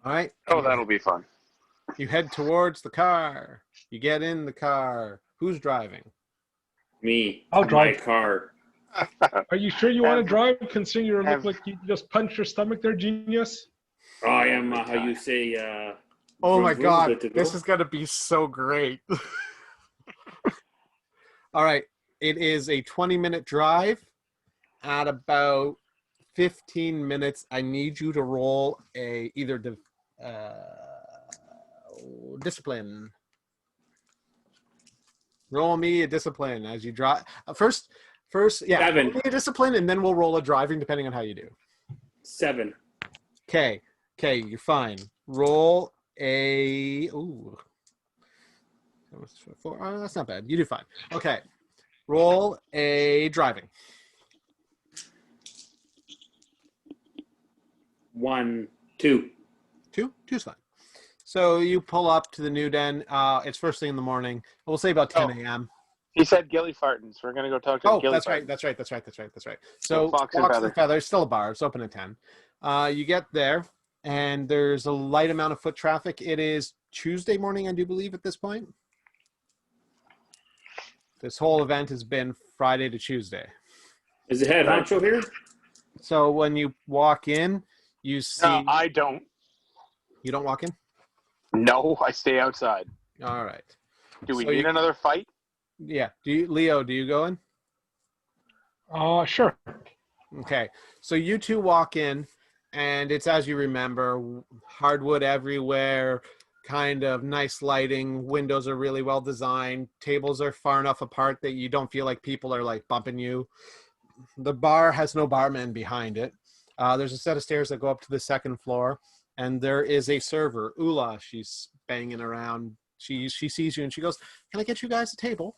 Speaker 1: All right.
Speaker 5: Oh, that'll be fun.
Speaker 1: You head towards the car. You get in the car. Who's driving?
Speaker 2: Me.
Speaker 4: I'll drive.
Speaker 2: My car.
Speaker 4: Are you sure you want to drive, considering you look like you just punched your stomach there, genius?
Speaker 2: Oh, I am, how you say,
Speaker 1: Oh
Speaker 2: vroom,
Speaker 1: my
Speaker 2: vroom,
Speaker 1: God.
Speaker 2: good to go.
Speaker 1: This is going to be so great. All right. It is a 20-minute drive. At about 15 minutes, I need you to roll discipline. Roll me a discipline as you drive. First, yeah.
Speaker 2: 7.
Speaker 1: Roll me a discipline, and then we'll roll a driving, depending on how you do.
Speaker 2: 7.
Speaker 1: Okay, you're fine. Roll a. Ooh. That's not bad. You do fine. Okay. Roll a driving.
Speaker 2: 1, 2.
Speaker 1: 2? 2's fine. So you pull up to the new den. It's first thing in the morning. We'll say about 10 a.m.
Speaker 5: He said Gilly Fartons. We're gonna go talk to
Speaker 1: Oh,
Speaker 5: Gilly
Speaker 1: that's right.
Speaker 5: Fartons.
Speaker 1: That's right. So
Speaker 5: Fox and
Speaker 1: Fox
Speaker 5: Feather.
Speaker 1: and Feather is still a bar. It's open at 10. You get there, and there's a light amount of foot traffic. It is Tuesday morning, I do believe, at this point. This whole event has been Friday to Tuesday.
Speaker 2: Is the head honcho here?
Speaker 1: So when you walk in, you see...
Speaker 5: No, I don't.
Speaker 1: You don't walk in?
Speaker 5: No, I stay outside.
Speaker 1: All right.
Speaker 5: Do we
Speaker 1: So
Speaker 5: need another fight?
Speaker 1: Yeah. Leo, do you go in?
Speaker 4: Sure.
Speaker 1: Okay. So you two walk in, and it's as you remember, hardwood everywhere, kind of nice lighting, windows are really well designed, tables are far enough apart that you don't feel like people are like bumping you. The bar has no barman behind it. There's a set of stairs that go up to the second floor, and there is a server, Ula. She's banging around. She sees you and she goes, "Can I get you guys a table?"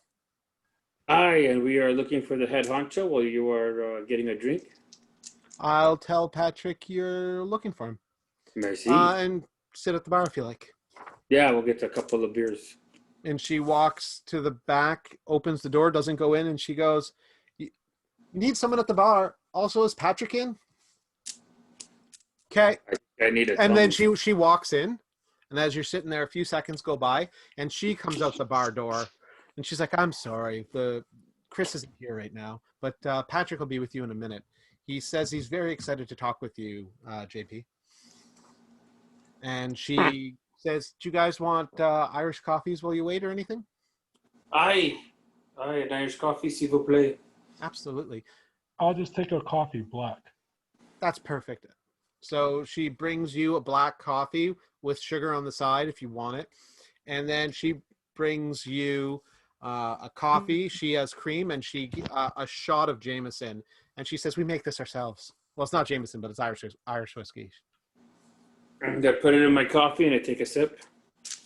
Speaker 2: Aye, and we are looking for the head honcho while you are getting a drink.
Speaker 1: I'll tell Patrick you're looking for him.
Speaker 2: Merci.
Speaker 1: And sit at the bar if you like.
Speaker 2: Yeah, we'll get a couple of beers.
Speaker 1: And she walks to the back, opens the door, doesn't go in, and she goes, "You need someone at the bar. Also, is Patrick in?" Okay.
Speaker 2: I need it.
Speaker 1: And then she walks in, and as you're sitting there, a few seconds go by, and she comes out the bar door, and she's like, "I'm sorry, Chris isn't here right now, but Patrick will be with you in a minute. He says he's very excited to talk with you, JP." And she says, "Do you guys want Irish coffees while you wait or anything?"
Speaker 2: Aye, an Irish coffee, s'il vous plaît.
Speaker 1: Absolutely.
Speaker 4: I'll just take a coffee black.
Speaker 1: That's perfect. So she brings you a black coffee with sugar on the side if you want it. And then she brings you a coffee. She has cream and a shot of Jameson. And she says, "We make this ourselves." Well, it's not Jameson, but it's Irish whiskey.
Speaker 2: I'm gonna put it in my coffee and I take a sip.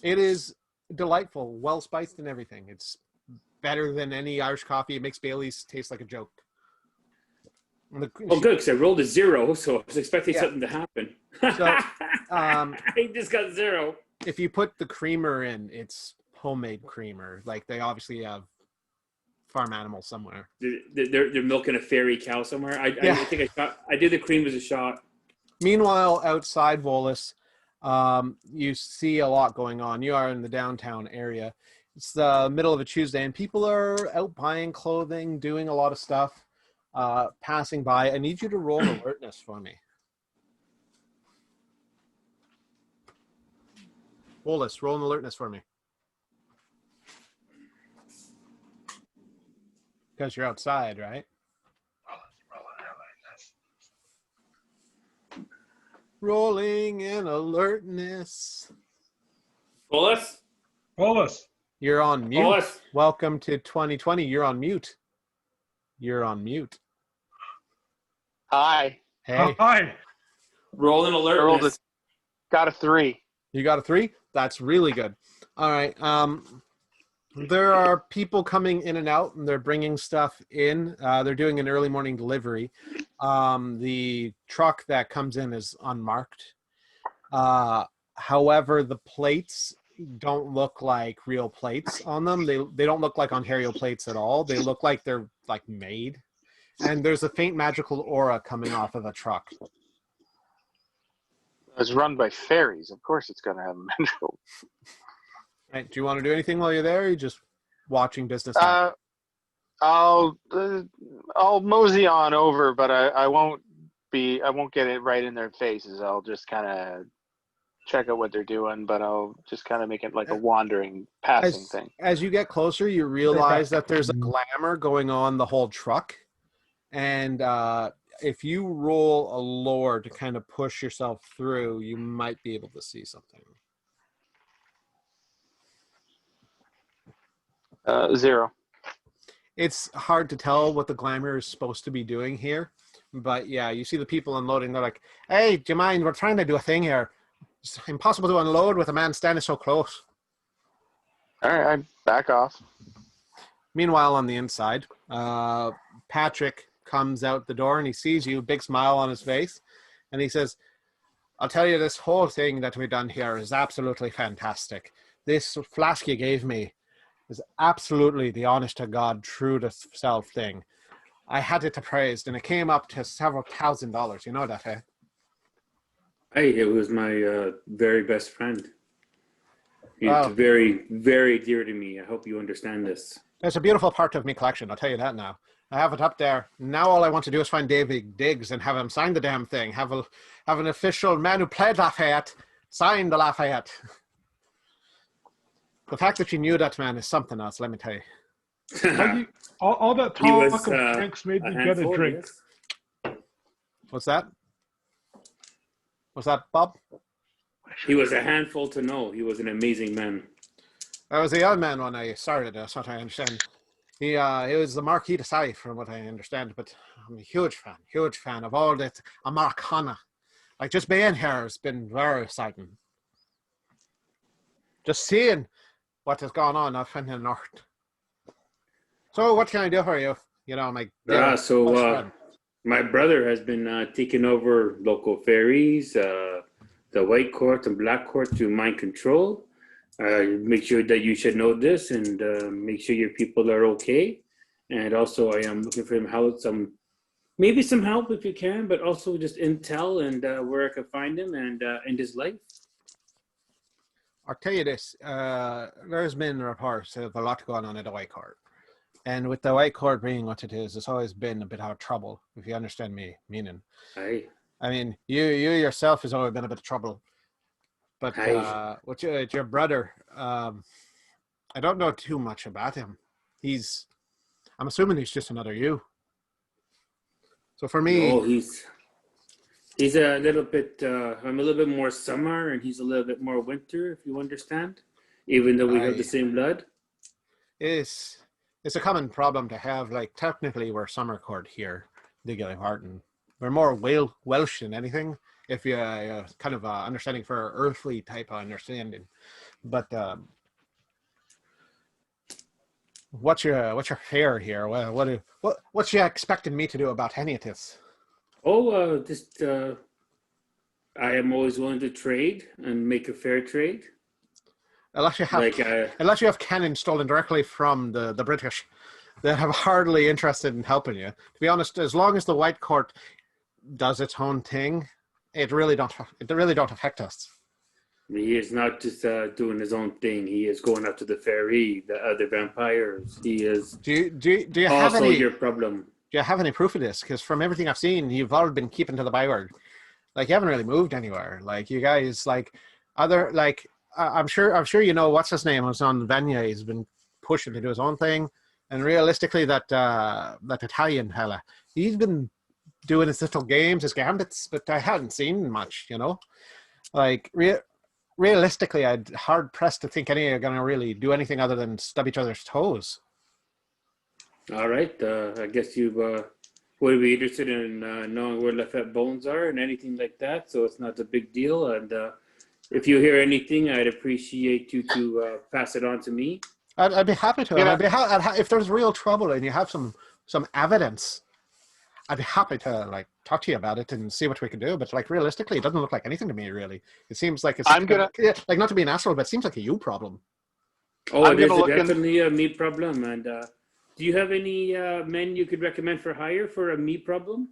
Speaker 1: It is delightful, well spiced and everything. It's better than any Irish coffee. It makes Bailey's taste like a joke.
Speaker 2: Good, because I rolled a 0, so I was expecting something to happen.
Speaker 1: So,
Speaker 2: I just got 0.
Speaker 1: if you put the creamer in, it's homemade creamer. Like they obviously have farm animals somewhere.
Speaker 2: They're milking a fairy cow somewhere. I think I did the cream as a shot.
Speaker 1: Meanwhile, outside Volus, you see a lot going on. You are in the downtown area. It's the middle of a Tuesday, and people are out buying clothing, doing a lot of stuff, passing by. I need you to roll alertness for me. Volus, roll an alertness for me. Because you're outside, right? Rolling in alertness.
Speaker 2: Volus.
Speaker 1: You're on mute.
Speaker 2: Volus.
Speaker 1: Welcome to 2020. You're on mute. You're on mute.
Speaker 5: Hi.
Speaker 1: Hey.
Speaker 4: Hi.
Speaker 2: Roll in alertness.
Speaker 5: Got a 3.
Speaker 1: You got a 3? That's really good. All right. There are people coming in and out, and they're bringing stuff in. They're doing an early morning delivery. The truck that comes in is unmarked. However, the plates don't look like real plates on them. They don't look like Ontario plates at all. They look like they're like made. And there's a faint magical aura coming off of the truck.
Speaker 5: It's run by fairies. Of course it's going to have magical.
Speaker 1: Right, do you want to do anything while you're there, or are you just watching business happen?
Speaker 5: I'll mosey on over, but I won't get it right in their faces. I'll just kind of check out what they're doing, but I'll just kind of make it like a wandering, passing thing.
Speaker 1: As you get closer, you realize that there's a glamour going on the whole truck. And if you roll a lore to kind of push yourself through, you might be able to see something.
Speaker 5: 0.
Speaker 1: It's hard to tell what the glamour is supposed to be doing here. But yeah, you see the people unloading. They're like, "Hey, do you mind? We're trying to do a thing here. It's impossible to unload with a man standing so close."
Speaker 5: All right, I back off.
Speaker 1: Meanwhile, on the inside, Patrick comes out the door and he sees you, big smile on his face. And he says, I'll tell you, this whole thing that we've done here is absolutely fantastic. This flask you gave me is absolutely the honest to God, true to self thing. I had it appraised, and it came up to several $1,000s. You know that, eh?
Speaker 2: Hey, it was my very best friend. He's
Speaker 1: Well,
Speaker 2: very, very dear to me. I hope you understand this.
Speaker 1: it's a beautiful part of my collection, I'll tell you that now. I have it up there. Now all I want to do is find David Diggs and have him sign the damn thing. Have an official man who played Lafayette sign the Lafayette. The fact that you knew that man is something else, let me tell you.
Speaker 4: All that
Speaker 2: He
Speaker 4: talk
Speaker 2: was,
Speaker 4: of drinks made
Speaker 2: a
Speaker 4: me get
Speaker 2: handful,
Speaker 4: a drink.
Speaker 2: yes.
Speaker 1: What's that? Was that Bob?
Speaker 2: He was a handful to know. He was an amazing man.
Speaker 1: I was a young man when I started, that's what I understand. He was the Marquis de Sade, from what I understand, but I'm a huge fan of all that Americana. Like, just being here has been very exciting. Just seeing what has gone on up in the north. So what can I do for you? You know, my best friend.
Speaker 2: My brother has been taking over local ferries, the white court and black court to mind control. Make sure that you should know this and make sure your people are okay. And also, I am looking for him maybe some help if you can, but also just intel and where I can find him and end his life.
Speaker 1: I'll tell you this, there's been reports of a lot going on at the White Court. And with the White Court being what it is, it's always been a bit of trouble, if you understand me meaning.
Speaker 2: Aye.
Speaker 1: I mean, you yourself has always been a bit of trouble. But with your brother, I don't know too much about him. I'm assuming he's just another you. So for me...
Speaker 2: No, he's a little bit, I'm a little bit more summer and he's a little bit more winter, if you understand, even though we have the same blood.
Speaker 1: It's a common problem to have. Like, technically, we're summer court here, Diggy Martin. We're more Welsh than anything, if you kind of understanding for earthly type of understanding. But what's your fare here? What's you expecting me to do about any of this?
Speaker 2: Oh, I am always willing to trade and make a fair trade.
Speaker 1: Unless you have cannon stolen directly from the British, they have hardly interested in helping you. To be honest, as long as the White Court does its own thing, it really don't affect us.
Speaker 2: He is not just doing his own thing. He is going after the fairy, the other vampires. He is.
Speaker 1: Do you have
Speaker 2: also
Speaker 1: any,
Speaker 2: your problem?
Speaker 1: Do you have any proof of this? Because from everything I've seen, you've all been keeping to the byword. Like, you haven't really moved anywhere. Like, you guys, I'm sure you know what's his name was on Venya. He's been pushing to do his own thing, and realistically, that Italian fella, he's been doing his little games, his gambits, but I haven't seen much. You know, like realistically, I'd hard pressed to think any are going to really do anything other than stub each other's toes.
Speaker 2: All right, I guess you would be interested in knowing where Lafayette bones are and anything like that. So it's not a big deal, and. If you hear anything, I'd appreciate you to pass it on to me.
Speaker 1: I'd be happy to. Yeah. If there's real trouble and you have some evidence, I'd be happy to talk to you about it and see what we can do. But realistically, it doesn't look like anything to me. Really, it seems like it's not to be an asshole, but it seems like a you problem.
Speaker 2: Oh, it is definitely a me problem. And do you have any men you could recommend for hire for a me problem?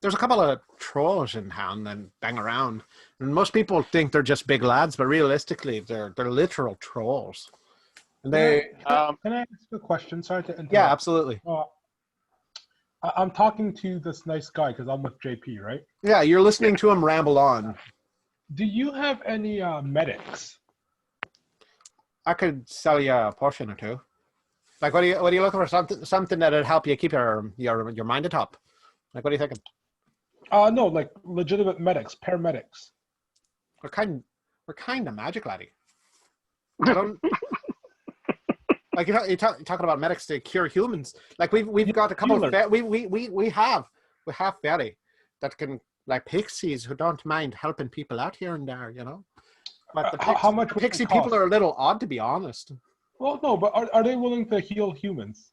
Speaker 1: There's a couple of trolls in town that bang around, and most people think they're just big lads, but realistically, they're literal trolls. And they
Speaker 4: can I ask a question? Sorry to interrupt.
Speaker 1: Yeah, absolutely.
Speaker 4: I'm talking to this nice guy because I'm with JP, right?
Speaker 1: Yeah, you're listening to him ramble on.
Speaker 4: Do you have any medics?
Speaker 1: I could sell you a portion or two. Like, what are you looking for? Something that'd help you keep your mind atop. Like, what are you thinking?
Speaker 4: No, like legitimate medics, paramedics.
Speaker 1: We're kind of magic, laddie. I don't like you're talking about medics to cure humans. Like, we've got a couple of we have fairy that can, like, pixies who don't mind helping people out here and there, you know. But
Speaker 4: how much
Speaker 1: the pixie people are a little odd, to be honest.
Speaker 4: Well, no, but are they willing to heal humans?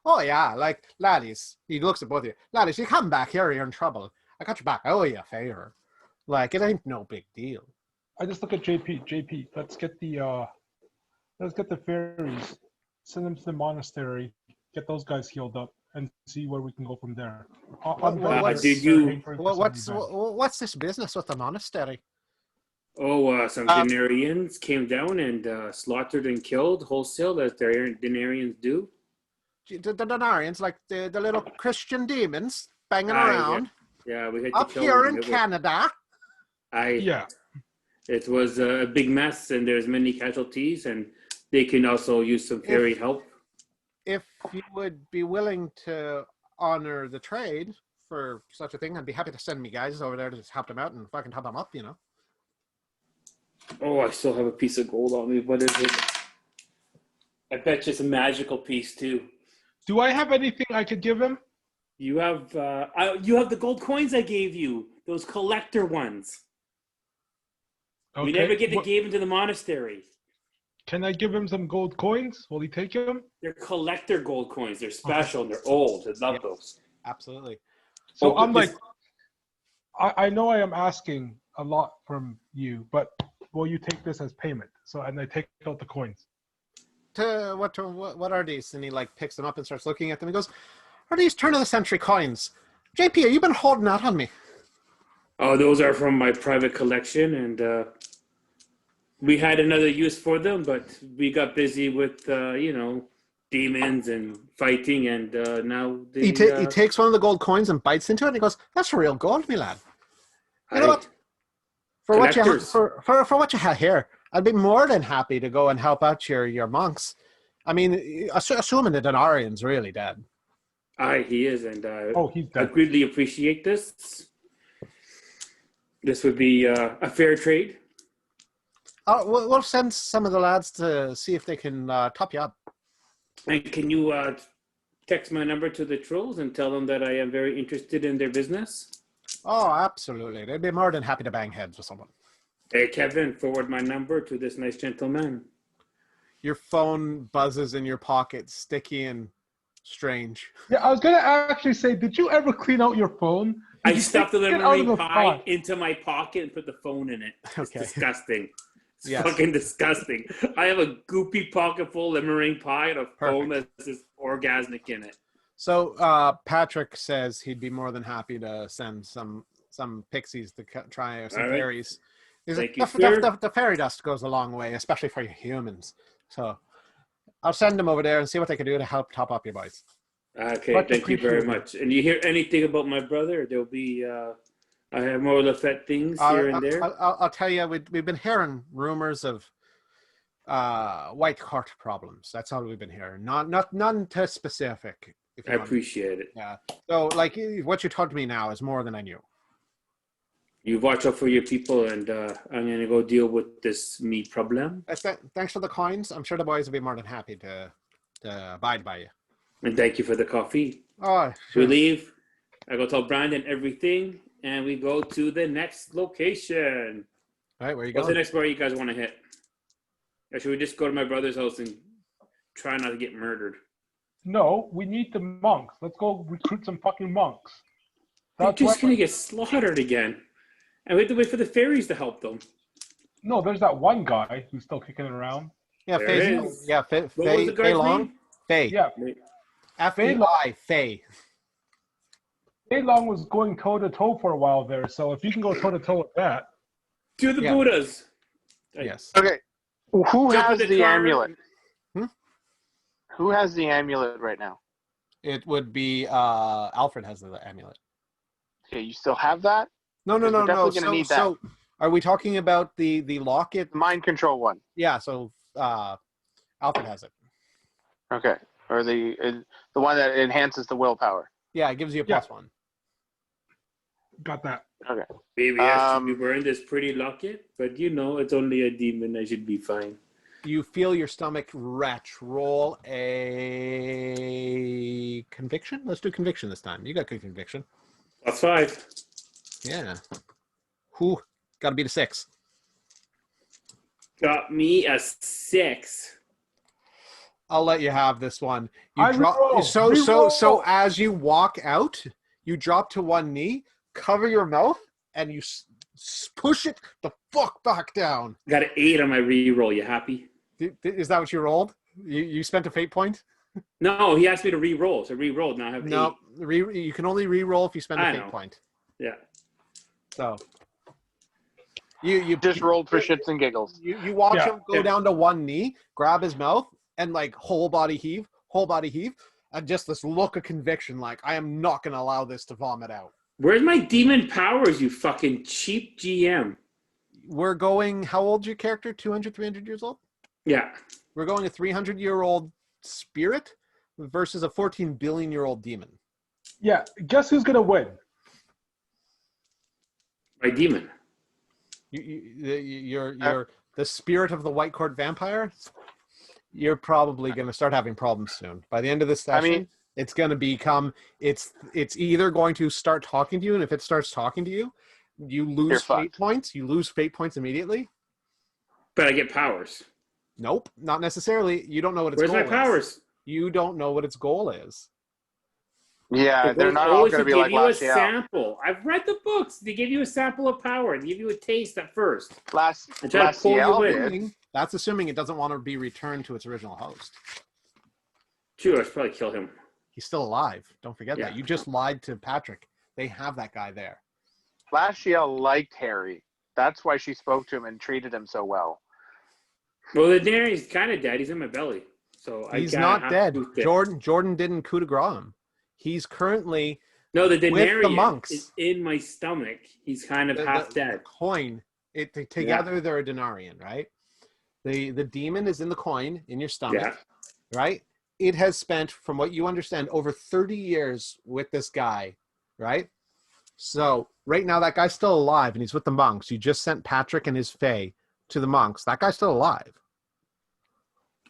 Speaker 1: Oh yeah, like, laddies. He looks at both of you. Laddies, you come back here, you're in trouble. I got your back. Oh yeah, favor. Like it ain't no big deal.
Speaker 4: I just look at JP. JP, let's get the fairies, send them to the monastery, get those guys healed up, and see where we can go from there.
Speaker 1: What's this business with the monastery?
Speaker 2: Some denarians came down and slaughtered and killed wholesale, as denarians do.
Speaker 1: The denarians, like the little Christian demons banging around.
Speaker 2: Yeah, we had to
Speaker 1: up
Speaker 2: kill
Speaker 1: here
Speaker 2: them.
Speaker 1: in Canada.
Speaker 2: It was a big mess, and there's many casualties, and they can also use some fairy help.
Speaker 1: If you would be willing to honor the trade for such a thing, I'd be happy to send me guys over there to just help them out and fucking help them up, you know.
Speaker 2: Oh, I still have a piece of gold on me. What is it? I bet you it's a magical piece too.
Speaker 4: Do I have anything I could give him?
Speaker 2: You have the gold coins I gave you. Those collector ones.
Speaker 4: Okay.
Speaker 2: We never get to give them to the monastery.
Speaker 4: Can I give him some gold coins? Will he take them?
Speaker 2: They're collector gold coins. They're special and they're old. I love those.
Speaker 1: Absolutely.
Speaker 4: So I know I am asking a lot from you, but will you take this as payment? And I take out the coins.
Speaker 1: What are these? And he like picks them up and starts looking at them. He goes, "Are these turn of the century coins? JP, have you been holding out on me?"
Speaker 2: Oh, those are from my private collection, and we had another use for them, but we got busy with demons and fighting, and now
Speaker 1: he takes one of the gold coins and bites into it, and he goes, "That's real gold, me lad. You know what? For what you have here, I'd be more than happy to go and help out your monks. I mean, assuming the denarian's really dead."
Speaker 2: He is, and
Speaker 4: he's dead.
Speaker 2: I greatly appreciate this. This would be a fair trade.
Speaker 1: We'll send some of the lads to see if they can top you up.
Speaker 2: And can you text my number to the trolls and tell them that I am very interested in their business?
Speaker 1: Oh, absolutely. They'd be more than happy to bang heads with someone.
Speaker 2: Hey, Kevin, forward my number to this nice gentleman.
Speaker 1: Your phone buzzes in your pocket, sticky and strange.
Speaker 4: Yeah, I was going to actually say, did you ever clean out your phone?
Speaker 2: I stuffed the lemonade pie into my pocket and put the phone in it. It's disgusting. It's fucking disgusting. I have a goopy pocket full of meringue pie and a phone that's just orgasmic in it.
Speaker 1: So Patrick says he'd be more than happy to send some pixies to try or some fairies. The fairy dust goes a long way, especially for you humans. So I'll send them over there and see what they can do to help top up your boys.
Speaker 2: Okay, thank you very much. And you hear anything about my brother? There'll be I have more Lafette things here and there.
Speaker 1: I'll tell you, we've been hearing rumors of white heart problems. That's all we've been hearing. None too specific.
Speaker 2: I appreciate it.
Speaker 1: Yeah. So, like, what you told me now is more than I knew.
Speaker 2: You watch out for your people, and I'm going to go deal with this meat problem.
Speaker 1: Thanks for the coins. I'm sure the boys will be more than happy to abide by you.
Speaker 2: And thank you for the coffee.
Speaker 1: Oh, sure.
Speaker 2: We leave. I go tell Brandon everything, and we go to the next location.
Speaker 1: All right, where you
Speaker 2: What's
Speaker 1: going?
Speaker 2: the next bar you guys want to hit? Or should we just go to my brother's house and try not to get murdered?
Speaker 4: No, we need the monks. Let's go recruit some fucking monks.
Speaker 2: They're just going to get slaughtered again. And we have to wait for the fairies to help them.
Speaker 4: No, there's that one guy who's still kicking it around.
Speaker 1: Yeah, Faye. Yeah, Faye.
Speaker 2: What was the guy's name?
Speaker 1: Faye.
Speaker 4: Yeah.
Speaker 1: F-E-I, Faye.
Speaker 4: Faye Long was going toe-to-toe for a while there, so if you can go toe-to-toe with that.
Speaker 2: To the Buddhas.
Speaker 1: Yes.
Speaker 5: Okay. Who has the amulet?
Speaker 1: Hmm?
Speaker 5: Who has the amulet right now?
Speaker 1: It would be Alfred has the amulet.
Speaker 5: Okay, you still have that?
Speaker 1: No.
Speaker 5: We're definitely gonna need that.
Speaker 1: So, are we talking about the locket?
Speaker 5: The mind control one.
Speaker 1: Yeah. So, Alfred has it.
Speaker 5: Okay, or the one that enhances the willpower.
Speaker 1: Yeah, it gives you a +1.
Speaker 4: Got that.
Speaker 5: Okay.
Speaker 2: Maybe I should be wearing this pretty locket, but it's only a demon. I should be fine.
Speaker 1: You feel your stomach retch. Roll a conviction. Let's do conviction this time. You got good conviction.
Speaker 2: +5.
Speaker 1: Yeah. Who? Got to beat a 6.
Speaker 2: Got me a 6.
Speaker 1: I'll let you have this one.
Speaker 4: So as you walk out, you drop to one knee,
Speaker 1: cover your mouth and you push it the fuck back down.
Speaker 2: Got an 8 on my re-roll. You happy?
Speaker 1: Is that what you rolled? You spent a fate point?
Speaker 2: No, he asked me to re-roll. So re-rolled. Now I have 8.
Speaker 1: No, you can only re-roll if you spend a fate point.
Speaker 2: Yeah.
Speaker 1: So you
Speaker 5: Just rolled for shits and giggles.
Speaker 1: You watch him go down to one knee, grab his mouth, and like whole body heave, and just this look of conviction, like I am not going to allow this to vomit out.
Speaker 2: Where's my demon powers, you fucking cheap GM?
Speaker 1: We're going. How old's your character? 200, 300 years old.
Speaker 2: Yeah.
Speaker 1: We're going a 300-year-old spirit versus a 14 billion-year-old demon.
Speaker 4: Yeah, guess who's gonna win?
Speaker 2: My demon.
Speaker 1: You're the spirit of the White Court vampire. You're probably going to start having problems soon. By the end of this session, it's going to become it's either going to start talking to you, and if it starts talking to you, you lose fate points. You lose fate points immediately.
Speaker 2: But I get powers.
Speaker 1: Nope, not necessarily. You don't know what its
Speaker 2: goal is.
Speaker 1: Where's
Speaker 2: my powers?
Speaker 1: You don't know what its goal is.
Speaker 5: Yeah, they're not all going to be like last year.
Speaker 2: Sample. I've read the books. They give you a sample of power. They give you a taste at first.
Speaker 5: That's
Speaker 1: assuming it doesn't want to be returned to its original host.
Speaker 2: True, I should probably kill him.
Speaker 1: He's still alive. Don't forget that. You just lied to Patrick. They have that guy there.
Speaker 5: Lashiel liked Harry. That's why she spoke to him and treated him so well.
Speaker 2: Well, the denarian's kind of dead. He's in my belly. So
Speaker 1: he's not dead. Jordan didn't coup de grace him. He's currently
Speaker 2: the denarian
Speaker 1: with the monks.
Speaker 2: Is in my stomach. He's kind of half dead.
Speaker 1: Coin. Together they're a denarian, right? The demon is in the coin in your stomach, right? It has spent, from what you understand, over 30 years with this guy, right? So right now that guy's still alive and he's with the monks. You just sent Patrick and his fae to the monks. That guy's still alive,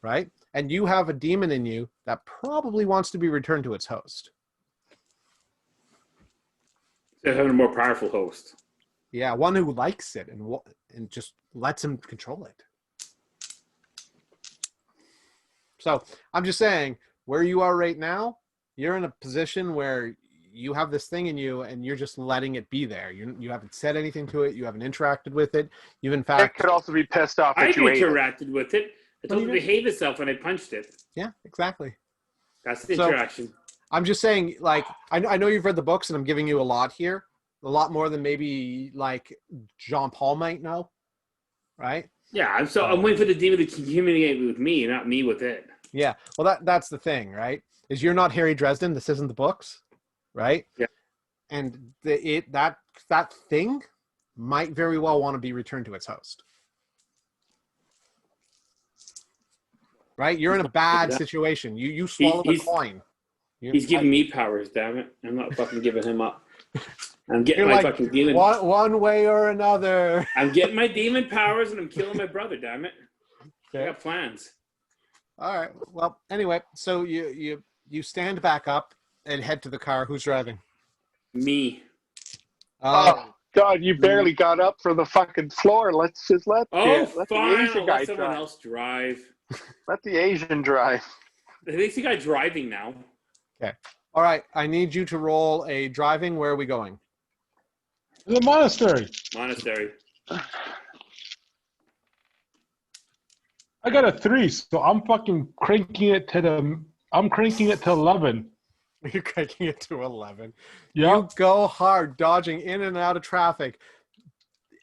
Speaker 1: right? And you have a demon in you that probably wants to be returned to its host.
Speaker 2: They're having a more powerful host.
Speaker 1: Yeah, one who likes it and just lets him control it. So I'm just saying, where you are right now, you're in a position where you have this thing in you and you're just letting it be there. You haven't said anything to it. You haven't interacted with it. You've in fact...
Speaker 5: It could also be pissed off that you
Speaker 2: interacted with it. I told it to behave itself and I punched it.
Speaker 1: Yeah, exactly.
Speaker 2: That's the interaction.
Speaker 1: I'm just saying, like, I know you've read the books and I'm giving you a lot here. A lot more than maybe, like, Jean Paul might know. Right?
Speaker 2: Yeah, I'm waiting for the demon to communicate with me, not me with it.
Speaker 1: Yeah, well, that's the thing, right? Is you're not Harry Dresden. This isn't the books, right?
Speaker 2: Yeah.
Speaker 1: And that thing might very well want to be returned to its host. Right? You're in a bad situation. You swallow the coin.
Speaker 2: He's giving me powers, damn it. I'm not fucking giving him up. I'm getting my fucking demon.
Speaker 1: One way or another.
Speaker 2: I'm getting my demon powers and I'm killing my brother, damn it. Okay. I got plans.
Speaker 1: All right. Well, anyway, so you stand back up and head to the car. Who's driving?
Speaker 2: Me.
Speaker 5: Oh God, you barely got up from the fucking floor. Let the Asian guy
Speaker 2: let someone else drive.
Speaker 5: Let the Asian drive.
Speaker 2: At least you got driving now.
Speaker 1: Okay. All right. I need you to roll a driving. Where are we going?
Speaker 4: The monastery. I got a 3, so I'm fucking cranking it to 11.
Speaker 1: You're cranking it to 11.
Speaker 4: Yeah.
Speaker 1: You go hard, dodging in and out of traffic,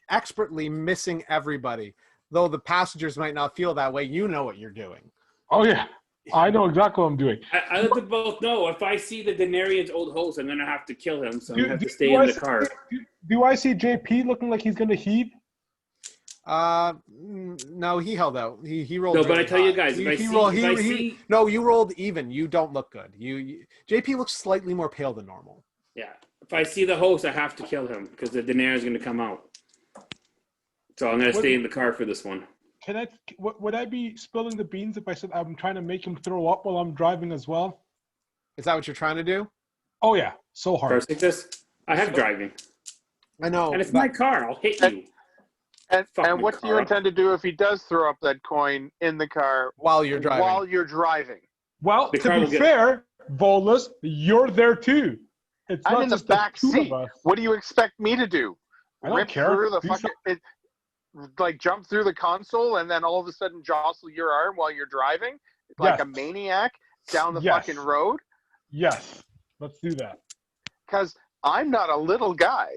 Speaker 1: expertly missing everybody. Though the passengers might not feel that way, you know what you're doing.
Speaker 4: Oh, yeah. I know exactly what I'm doing.
Speaker 2: I let them both know. If I see the denarian's old host, I'm going to have to kill him, so I'm going to have to stay in the car.
Speaker 4: Do I see JP looking like he's going to heave?
Speaker 1: No, he held out. He rolled.
Speaker 2: No, but I tell you guys,
Speaker 1: you rolled even. You don't look good. JP looks slightly more pale than normal.
Speaker 2: Yeah, if I see the host, I have to kill him because the denarian is going to come out. So I'm going to stay in the car for this one.
Speaker 4: Would I be spilling the beans if I said I'm trying to make him throw up while I'm driving as well?
Speaker 1: Is that what you're trying to do?
Speaker 4: Oh yeah, so hard.
Speaker 2: First, like this. I have driving.
Speaker 1: I know,
Speaker 2: and it's my car. I'll hit you.
Speaker 5: And what do you intend to do if he does throw up that coin in the car
Speaker 1: while you're driving?
Speaker 4: Well, to be fair, Volus, you're there too. It's
Speaker 5: I'm
Speaker 4: not
Speaker 5: in the
Speaker 4: just
Speaker 5: back
Speaker 4: two
Speaker 5: seat.
Speaker 4: of us.
Speaker 5: What do you expect me to do?
Speaker 4: I don't
Speaker 5: Rip
Speaker 4: care.
Speaker 5: through the
Speaker 4: These
Speaker 5: fucking like jump through the console and then all of a sudden jostle your arm while you're driving like
Speaker 4: Yes.
Speaker 5: a maniac down the
Speaker 4: Yes.
Speaker 5: fucking road?
Speaker 4: Yes, let's do that.
Speaker 5: Because I'm not a little guy.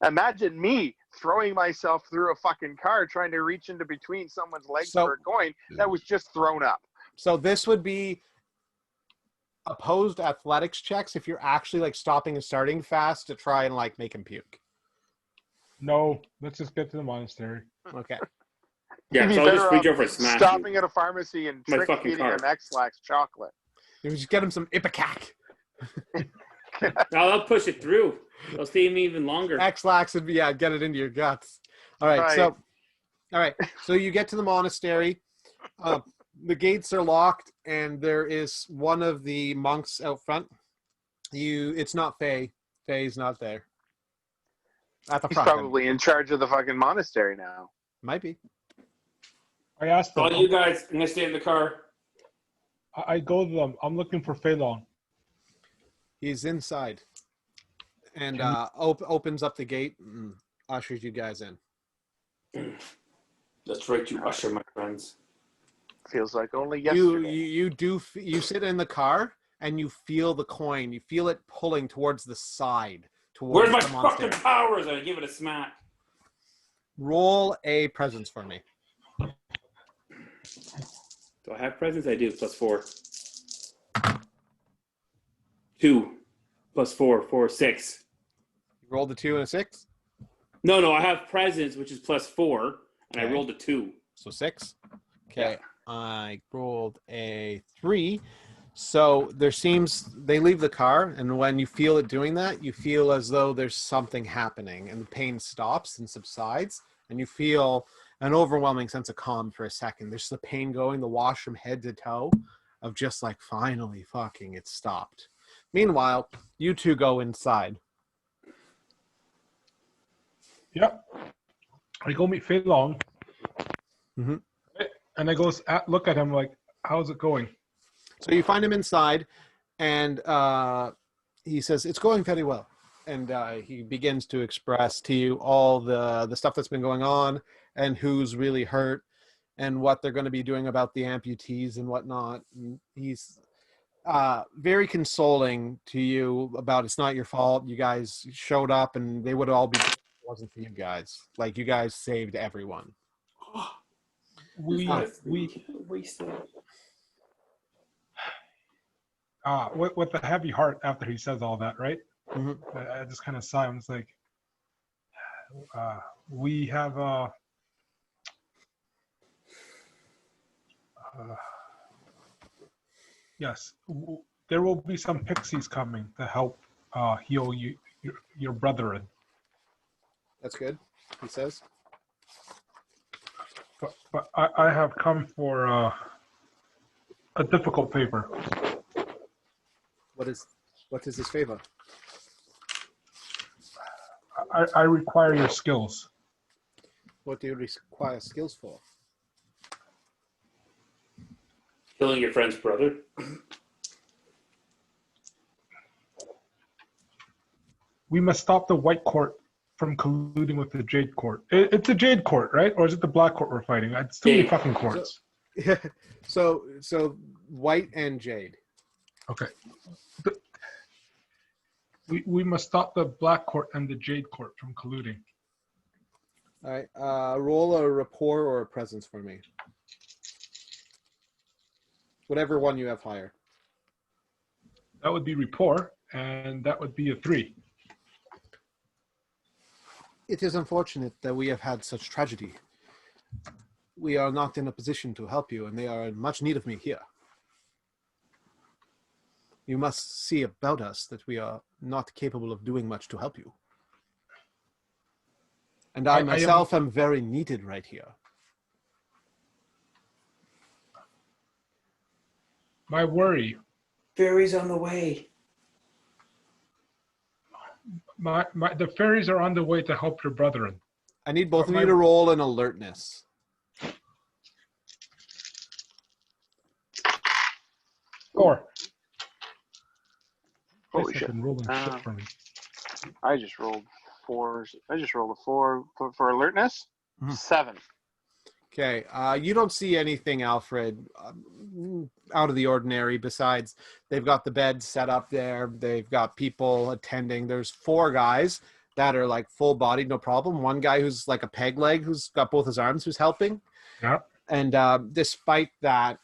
Speaker 5: Imagine me throwing myself through a fucking car trying to reach into between someone's legs
Speaker 1: So-
Speaker 5: for a coin that was just thrown up.
Speaker 1: So this would be opposed athletics checks if you're actually like stopping and starting fast to try and like make him puke.
Speaker 4: No, let's just get to the monastery.
Speaker 1: Okay.
Speaker 2: Yeah,
Speaker 5: You'd be
Speaker 2: so I'll just
Speaker 5: better
Speaker 2: reach
Speaker 5: off
Speaker 2: over and smash
Speaker 5: stopping
Speaker 2: you.
Speaker 5: at a pharmacy and
Speaker 2: My
Speaker 5: trick
Speaker 2: fucking
Speaker 5: feeding
Speaker 2: car.
Speaker 5: him X-Lax chocolate.
Speaker 1: You just get him some Ipecac.
Speaker 2: I'll push it through. It'll stay me even longer.
Speaker 1: X-Lax would be, yeah, get it into your guts. All right, so you get to the monastery. The gates are locked, and there is one of the monks out front. It's not Faye. Faye's not there. At the
Speaker 5: He's
Speaker 1: front.
Speaker 5: probably in charge of the fucking monastery now.
Speaker 1: Might be.
Speaker 4: I asked them.
Speaker 2: All you guys, I'm gonna stay in the car.
Speaker 4: I go to them. I'm looking for Fei Long.
Speaker 1: He's inside, and opens up the gate and ushers you guys in.
Speaker 2: That's right, you usher, my friends.
Speaker 5: Feels like only
Speaker 1: You
Speaker 5: yesterday.
Speaker 1: you sit in the car and you feel the coin. You feel it pulling towards the side.
Speaker 2: Where's
Speaker 1: Towards
Speaker 2: my
Speaker 1: the monastery.
Speaker 2: fucking powers? I give it a smack.
Speaker 1: Roll a presence for me.
Speaker 2: Do I have presents? I do. +4. 2 +4, 4, 6.
Speaker 1: You rolled a 2 and a 6,
Speaker 2: No, I have presents, which is +4, and
Speaker 1: Okay.
Speaker 2: I rolled a 2.
Speaker 1: so 6. Okay, I rolled a 3. So they leave the car, and when you feel it doing that, you feel as though there's something happening, and the pain stops and subsides, and you feel an overwhelming sense of calm for a second. There's the pain going, the wash from head to toe of just like, finally, fucking, it stopped. Meanwhile, you two go inside.
Speaker 4: Yep. I go meet Fei Long.
Speaker 1: Mhm.
Speaker 4: And I go look at him like, how's it going?
Speaker 1: So you find him inside, and he says, it's going very well. And he begins to express to you all the stuff that's been going on and who's really hurt and what they're going to be doing about the amputees and whatnot. And he's very consoling to you about it's not your fault. You guys showed up, and they would all be if it wasn't for you guys. Like, you guys saved everyone.
Speaker 4: We with a heavy heart after he says all that, right?
Speaker 1: Mhm.
Speaker 4: I just kind of sigh. I'm just like, we have yes, there will be some pixies coming to help heal your brethren.
Speaker 1: That's good, he says.
Speaker 4: But I have come for a difficult favor.
Speaker 1: What is his favor?
Speaker 4: I require your skills.
Speaker 1: What do you require skills for?
Speaker 2: Killing your friend's brother.
Speaker 4: We must stop the White Court from colluding with the Jade Court. It's the Jade Court, right? Or is it the Black Court we're fighting? It's too many
Speaker 2: Jade.
Speaker 4: fucking courts.
Speaker 1: So White and Jade.
Speaker 4: Okay. We must stop the Black Court and the Jade Court from colluding.
Speaker 1: All right. Roll a rapport or a presence for me. Whatever one you have higher.
Speaker 4: That would be rapport, and that would be a 3.
Speaker 1: It is unfortunate that we have had such tragedy. We are not in a position to help you, and they are in much need of me here. You must see about us that we are not capable of doing much to help you. And I myself am very needed right here.
Speaker 4: My worry,
Speaker 2: Fairies on the way.
Speaker 4: the fairies are on the way to help your brethren.
Speaker 1: I need both of you to roll an alertness.
Speaker 4: Or
Speaker 5: Holy
Speaker 4: I've
Speaker 5: shit.
Speaker 4: been rolling shit for me.
Speaker 5: I just rolled 4. I just rolled a 4 for alertness.
Speaker 1: Mhm.
Speaker 5: 7.
Speaker 1: Okay, you don't see anything, Alfred, out of the ordinary. Besides, they've got the bed set up there. They've got people attending. There's 4 guys that are like full bodied, no problem. One guy who's like a peg leg, who's got both his arms, who's helping.
Speaker 4: Yeah.
Speaker 1: And despite that,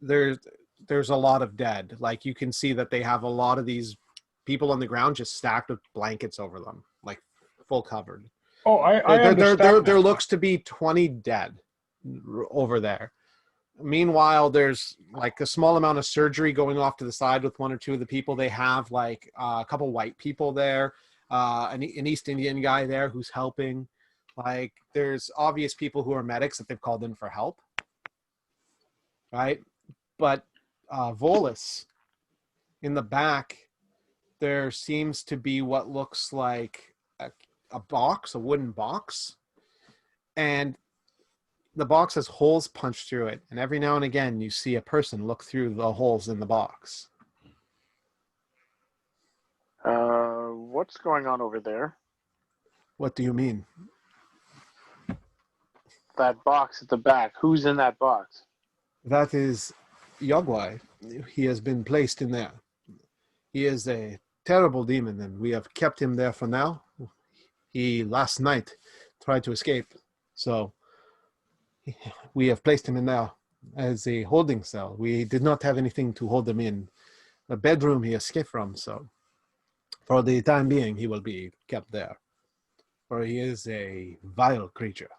Speaker 1: there's a lot of dead. Like you can see that they have a lot of these people on the ground just stacked with blankets over them, like full covered.
Speaker 4: Oh, I understand.
Speaker 1: There looks to be 20 dead over there. Meanwhile, there's like a small amount of surgery going off to the side with 1 or 2 of the people. They have like a couple white people there, an East Indian guy there who's helping. Like there's obvious people who are medics that they've called in for help, right? But Volus, in the back, there seems to be what looks like a box, a wooden box, and the box has holes punched through it, and every now and again you see a person look through the holes in the box.
Speaker 5: What's going on over there?
Speaker 1: What do you mean?
Speaker 5: That box at the back. Who's in that box?
Speaker 1: That is Yagwei. He has been placed in there. He is a terrible demon, and we have kept him there for now. He last night tried to escape, so we have placed him in there as a holding cell. We did not have anything to hold him in. The bedroom he escaped from, so for the time being he will be kept there. For he is a vile creature.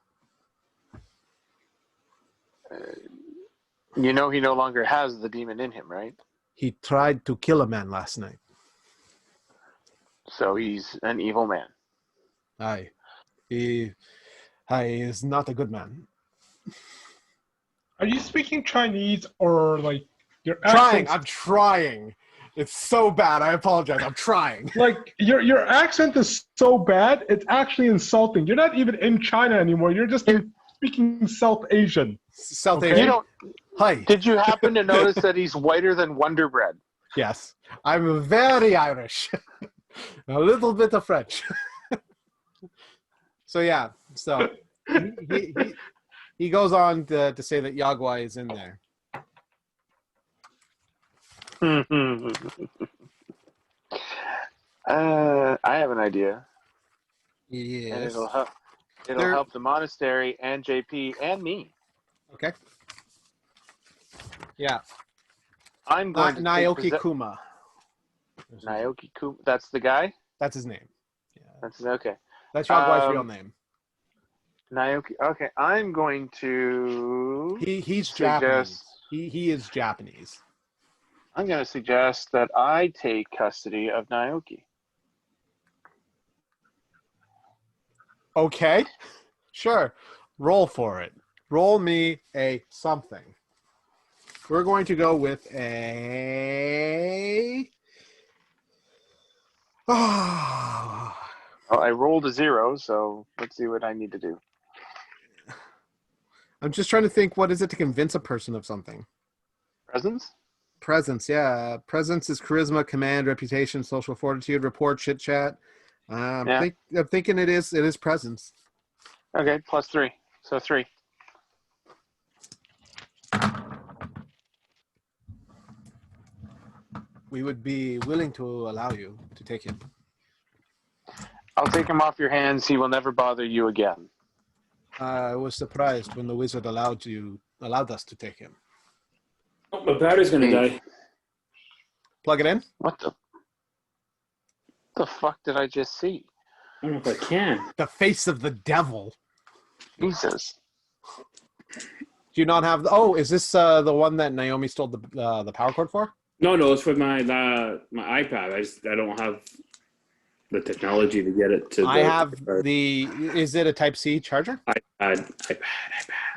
Speaker 5: You know he no longer has the demon in him, right?
Speaker 1: He tried to kill a man last night.
Speaker 5: So he's an evil man.
Speaker 1: Aye. He is not a good man.
Speaker 4: Are you speaking Chinese or like your
Speaker 1: Trying.
Speaker 4: accent?
Speaker 1: I'm trying. It's so bad. I apologize. I'm trying.
Speaker 4: Like your accent is so bad, it's actually insulting. You're not even in China anymore. You're just speaking South Asian.
Speaker 1: South
Speaker 4: Okay.
Speaker 1: Asian.
Speaker 5: You don't.
Speaker 1: Hi.
Speaker 5: Did you happen to notice that he's whiter than Wonder Bread?
Speaker 1: Yes. I'm very Irish. A little bit of French. So yeah. So he goes on to say that Yagwei is in there.
Speaker 5: I have an idea. And
Speaker 1: Yes.
Speaker 5: it'll help. It'll
Speaker 1: There-
Speaker 5: help the monastery and JP and me.
Speaker 1: Okay. Yeah.
Speaker 5: I'm going to
Speaker 1: Naoki
Speaker 5: take
Speaker 1: Kuma.
Speaker 5: Naoki Kuma. That's the guy.
Speaker 1: That's his name. Yeah.
Speaker 5: That's okay.
Speaker 1: That's Yagwei's real name.
Speaker 5: Naoki. Okay, I'm going to.
Speaker 1: He's
Speaker 5: suggest-
Speaker 1: Japanese. He is Japanese.
Speaker 5: I'm going to suggest that I take custody of Naoki.
Speaker 1: Okay. Sure. Roll for it. Roll me a something. We're going to go with a. Oh.
Speaker 5: Well, I rolled a 0, so let's see what I need to do.
Speaker 1: I'm just trying to think, what is it to convince a person of something?
Speaker 5: Presence?
Speaker 1: Presence, yeah. Presence is charisma, command, reputation, social fortitude, rapport, chit chat.
Speaker 5: Yeah.
Speaker 1: I'm thinking it is presence.
Speaker 5: Okay, plus 3. So 3.
Speaker 1: We would be willing to allow you to take him.
Speaker 5: I'll take him off your hands. He will never bother you again.
Speaker 1: I was surprised when the wizard allowed us to take him.
Speaker 2: Oh, my battery's gonna die.
Speaker 1: Plug it in.
Speaker 5: What the fuck did I just see?
Speaker 2: I don't know if I can.
Speaker 1: The face of the devil.
Speaker 5: Jesus.
Speaker 1: Do you not have? Oh, is this the one that Naomi stole the power cord for?
Speaker 2: No, it's for my iPad. I don't have the technology to get it to.
Speaker 1: I have the. Is it a Type C charger?
Speaker 2: iPad.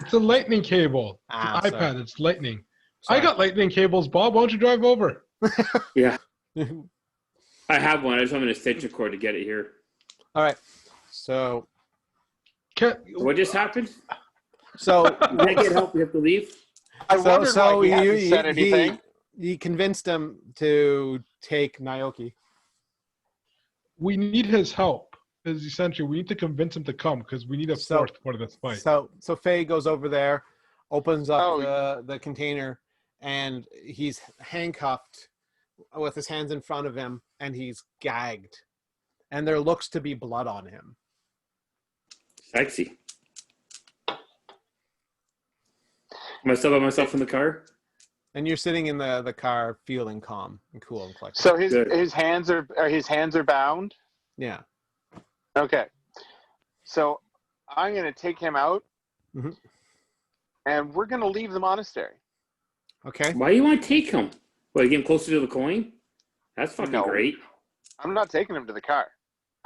Speaker 4: It's a lightning cable.
Speaker 1: Ah,
Speaker 4: It's an
Speaker 1: sorry.
Speaker 4: iPad. It's lightning.
Speaker 1: Sorry.
Speaker 4: I got lightning cables, Bob. Why don't you drive over?
Speaker 2: Yeah, I have one. I just have an extension cord to get it here.
Speaker 1: All right. So
Speaker 2: What just happened?
Speaker 1: so
Speaker 2: Did I get help? We have to leave.
Speaker 5: I wondered why he hadn't said anything.
Speaker 1: He convinced him to take Naoki.
Speaker 4: We need his help. Is essentially we need to convince him to come because we need a fourth for this fight.
Speaker 1: So Faye goes over there, opens up
Speaker 5: Oh.
Speaker 1: the container, and he's handcuffed with his hands in front of him, and he's gagged. And there looks to be blood on him.
Speaker 2: Sexy. Am I still by myself in the car?
Speaker 1: And you're sitting in the car feeling calm and cool and collected.
Speaker 5: So
Speaker 2: Good.
Speaker 5: his hands are bound.
Speaker 1: Yeah.
Speaker 5: Okay. So I'm going to take him out,
Speaker 1: Mhm.
Speaker 5: and we're going to leave the monastery.
Speaker 1: Okay.
Speaker 2: Why do you want to take him? What, get him closer to the coin? That's fucking
Speaker 5: No.
Speaker 2: great.
Speaker 5: I'm not taking him to the car.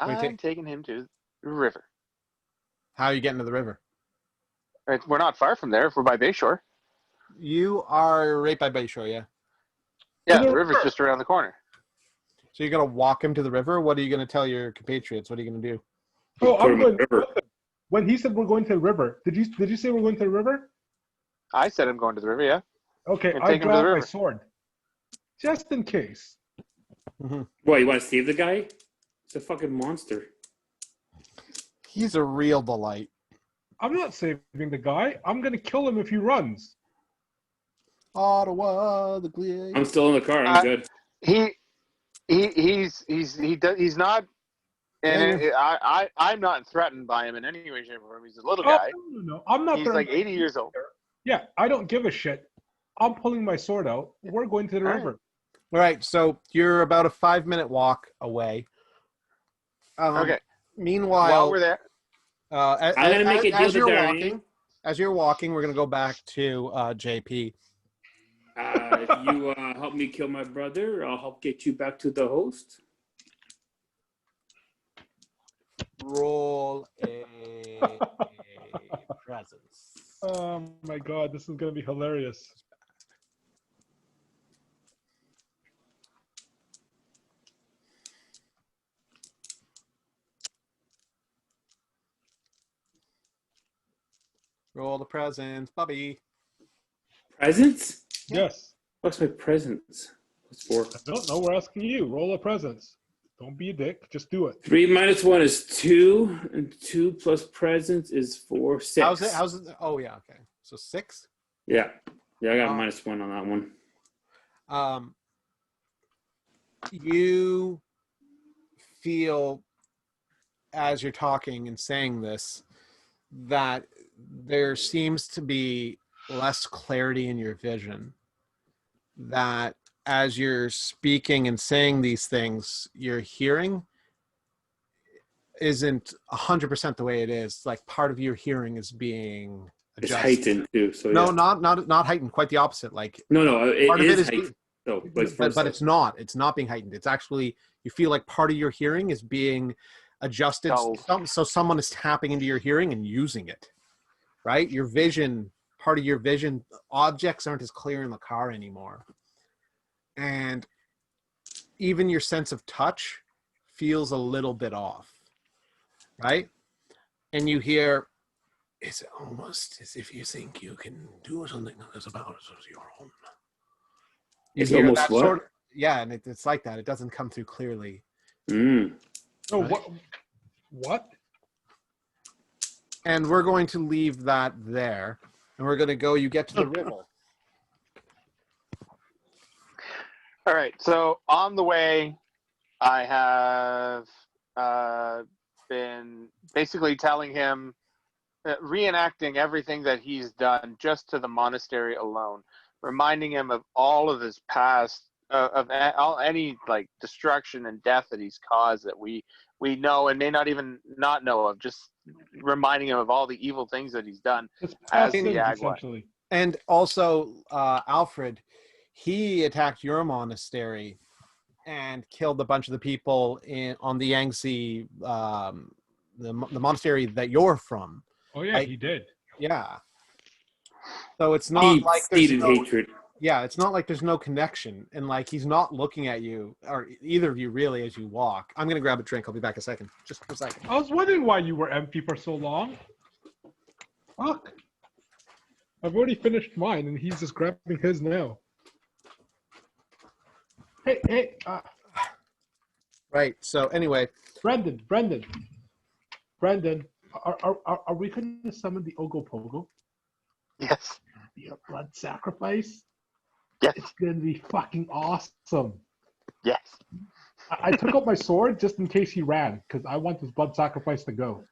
Speaker 1: Wait,
Speaker 5: I'm taking him to the river.
Speaker 1: How are you getting to the river?
Speaker 5: We're not far from there if we're by Bayshore.
Speaker 1: You are right by Bayshore, yeah.
Speaker 5: Yeah,
Speaker 4: To the
Speaker 5: the river's
Speaker 4: river.
Speaker 5: just around the corner.
Speaker 1: So you're going to walk him to the river? What are you going to tell your compatriots? What are you going to do?
Speaker 4: Oh,
Speaker 2: Put him
Speaker 4: I'm
Speaker 2: in
Speaker 4: going.
Speaker 2: the river.
Speaker 4: When he said we're going to the river, did you say we're going to the river?
Speaker 5: I said I'm going to the river, yeah.
Speaker 4: Okay,
Speaker 5: And
Speaker 4: I
Speaker 5: take him to
Speaker 4: draw
Speaker 5: the
Speaker 4: my
Speaker 5: river.
Speaker 4: sword, just in case.
Speaker 2: What, you want to save the guy? It's a fucking monster.
Speaker 1: He's a real delight.
Speaker 4: I'm not saving the guy. I'm gonna kill him if he runs.
Speaker 1: Ottawa, the Glee.
Speaker 2: I'm still in the car. I'm good.
Speaker 5: He's not. And
Speaker 1: Yeah,
Speaker 5: I'm not threatened by him in any way, shape, or form. He's a little
Speaker 4: Oh,
Speaker 5: guy.
Speaker 4: no, I'm not.
Speaker 5: He's like
Speaker 4: threatening
Speaker 5: 80 years old.
Speaker 4: Yeah, I don't give a shit. I'm pulling my sword out. We're going to the
Speaker 5: All right.
Speaker 4: river.
Speaker 1: All right, so you're about a 5-minute walk away.
Speaker 5: Okay.
Speaker 1: Meanwhile,
Speaker 5: While we're there,
Speaker 1: I'm
Speaker 2: gonna make a deal
Speaker 1: as
Speaker 2: with
Speaker 1: you're
Speaker 2: Darian.
Speaker 1: walking. As you're walking, we're gonna go back to JP.
Speaker 2: If you help me kill my brother, I'll help get you back to the host.
Speaker 1: Roll a presence.
Speaker 4: Oh my god, this is gonna be hilarious.
Speaker 1: Roll the presence, Bobby.
Speaker 2: Presents?
Speaker 4: Yes.
Speaker 2: What's my presents? What's for?
Speaker 4: I don't know. We're asking you. Roll a presence. Don't be a dick. Just do it.
Speaker 2: 3 minus 1 is 2, and 2 plus presents is 4, 6.
Speaker 1: How's it? Oh yeah, okay. So 6.
Speaker 2: Yeah, I got minus 1 on that one.
Speaker 1: You feel as you're talking and saying this that there seems to be less clarity in your vision. That as you're speaking and saying these things, your hearing isn't 100% the way it is. Like part of your hearing is being
Speaker 2: It's
Speaker 1: adjusted.
Speaker 2: heightened too. So
Speaker 1: No,
Speaker 2: yeah.
Speaker 1: not heightened. Quite the opposite. Like
Speaker 2: No, it
Speaker 1: part of it
Speaker 2: is
Speaker 1: is
Speaker 2: heightened. So vice
Speaker 1: but
Speaker 2: versa.
Speaker 1: it's not. It's not being heightened. It's actually you feel like part of your hearing is being adjusted.
Speaker 5: Dulled.
Speaker 1: So someone is tapping into your hearing and using it. Right? Your vision, part of your vision, objects aren't as clear in the car anymore. And even your sense of touch feels a little bit off. Right? And you hear, it's almost as if you think you can do something that's about your own. You
Speaker 2: It's
Speaker 1: hear
Speaker 2: almost
Speaker 1: that
Speaker 2: what?
Speaker 1: sort of, yeah, and it's like that. It doesn't come through clearly.
Speaker 2: Mm.
Speaker 4: Oh,
Speaker 1: Right.
Speaker 4: what?
Speaker 1: And we're going to leave that there. And we're going to go, you get to the river.
Speaker 5: all right. So on the way, I have been basically telling him, reenacting everything that he's done just to the monastery alone, reminding him of all of his past, any like destruction and death that he's caused that we know and may not even not know of. Just reminding him of all the evil things that he's done.
Speaker 4: It's
Speaker 5: As
Speaker 4: past
Speaker 5: the
Speaker 4: sins,
Speaker 5: Yagwei.
Speaker 4: essentially.
Speaker 1: And also, Alfred, he attacked your monastery and killed a bunch of the people on the Yangtze, the monastery that you're from.
Speaker 4: Oh yeah,
Speaker 1: Like-
Speaker 4: he did.
Speaker 1: Yeah. So it's not like there's
Speaker 2: Deep-seated hatred.
Speaker 1: yeah, it's not like there's no connection, and like he's not looking at you or either of you really as you walk. I'm gonna grab a drink. I'll be back a second. Just a second.
Speaker 4: I was wondering why you were empty for so long. Fuck. I've already finished mine, and he's just grabbing his now. Hey,
Speaker 1: Right. So anyway,
Speaker 4: Brendan, are we going to summon the Ogopogo?
Speaker 5: Yes.
Speaker 4: Be a blood sacrifice?
Speaker 5: Yes.
Speaker 4: It's going to be fucking awesome.
Speaker 5: Yes.
Speaker 4: I took out my sword just in case he ran, because I want this blood sacrifice to go.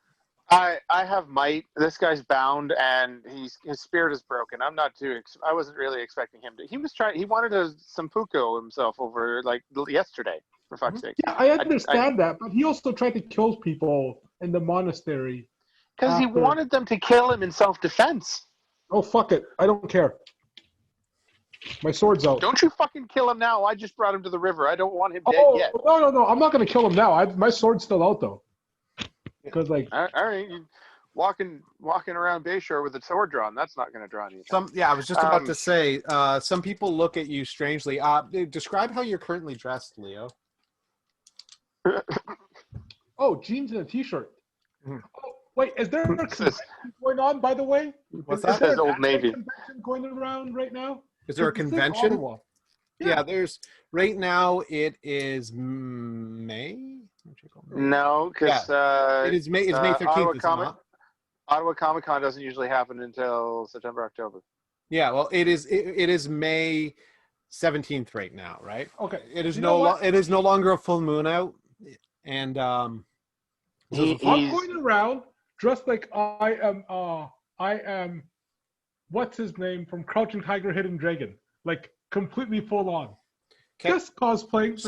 Speaker 5: I have might. This guy's bound, and his spirit is broken. I'm not too. I wasn't really expecting him to. He was trying. He wanted to sampuko himself over like yesterday. For fuck's sake.
Speaker 4: Yeah, I understand that, but he also tried to kill people in the monastery.
Speaker 5: Because he wanted them to kill him in self-defense.
Speaker 4: Oh, fuck it. I don't care. My sword's out.
Speaker 5: Don't you fucking kill him now. I just brought him to the river. I don't want him dead yet.
Speaker 4: No. I'm not going to kill him now. My sword's still out, though. Because, like...
Speaker 5: All right. You walking around Bayshore with a sword drawn. That's not going to draw anything.
Speaker 1: I was just about to say, some people look at you strangely. Describe how you're currently dressed, Leo.
Speaker 4: Oh, jeans and a t-shirt.
Speaker 1: Mhm.
Speaker 4: Oh, wait, is there a convention going on, by the way?
Speaker 1: What's
Speaker 4: Is
Speaker 1: that?
Speaker 4: there
Speaker 5: Says
Speaker 4: an
Speaker 5: Old Navy.
Speaker 4: convention going around right now?
Speaker 1: Is there a
Speaker 4: It says
Speaker 1: convention?
Speaker 4: Ottawa.
Speaker 1: Yeah, there's right now. It is May.
Speaker 5: No, because
Speaker 1: It is May. It's May 13th. Is it not?
Speaker 5: Ottawa Comic Con doesn't usually happen until September, October.
Speaker 1: Yeah, well, it is May 17th right now, right?
Speaker 4: Okay.
Speaker 1: It is
Speaker 4: it
Speaker 1: is no longer a full moon out, and
Speaker 4: I'm going around dressed like I am. What's his name from Crouching Tiger, Hidden Dragon? Like completely full on. Just cosplaying.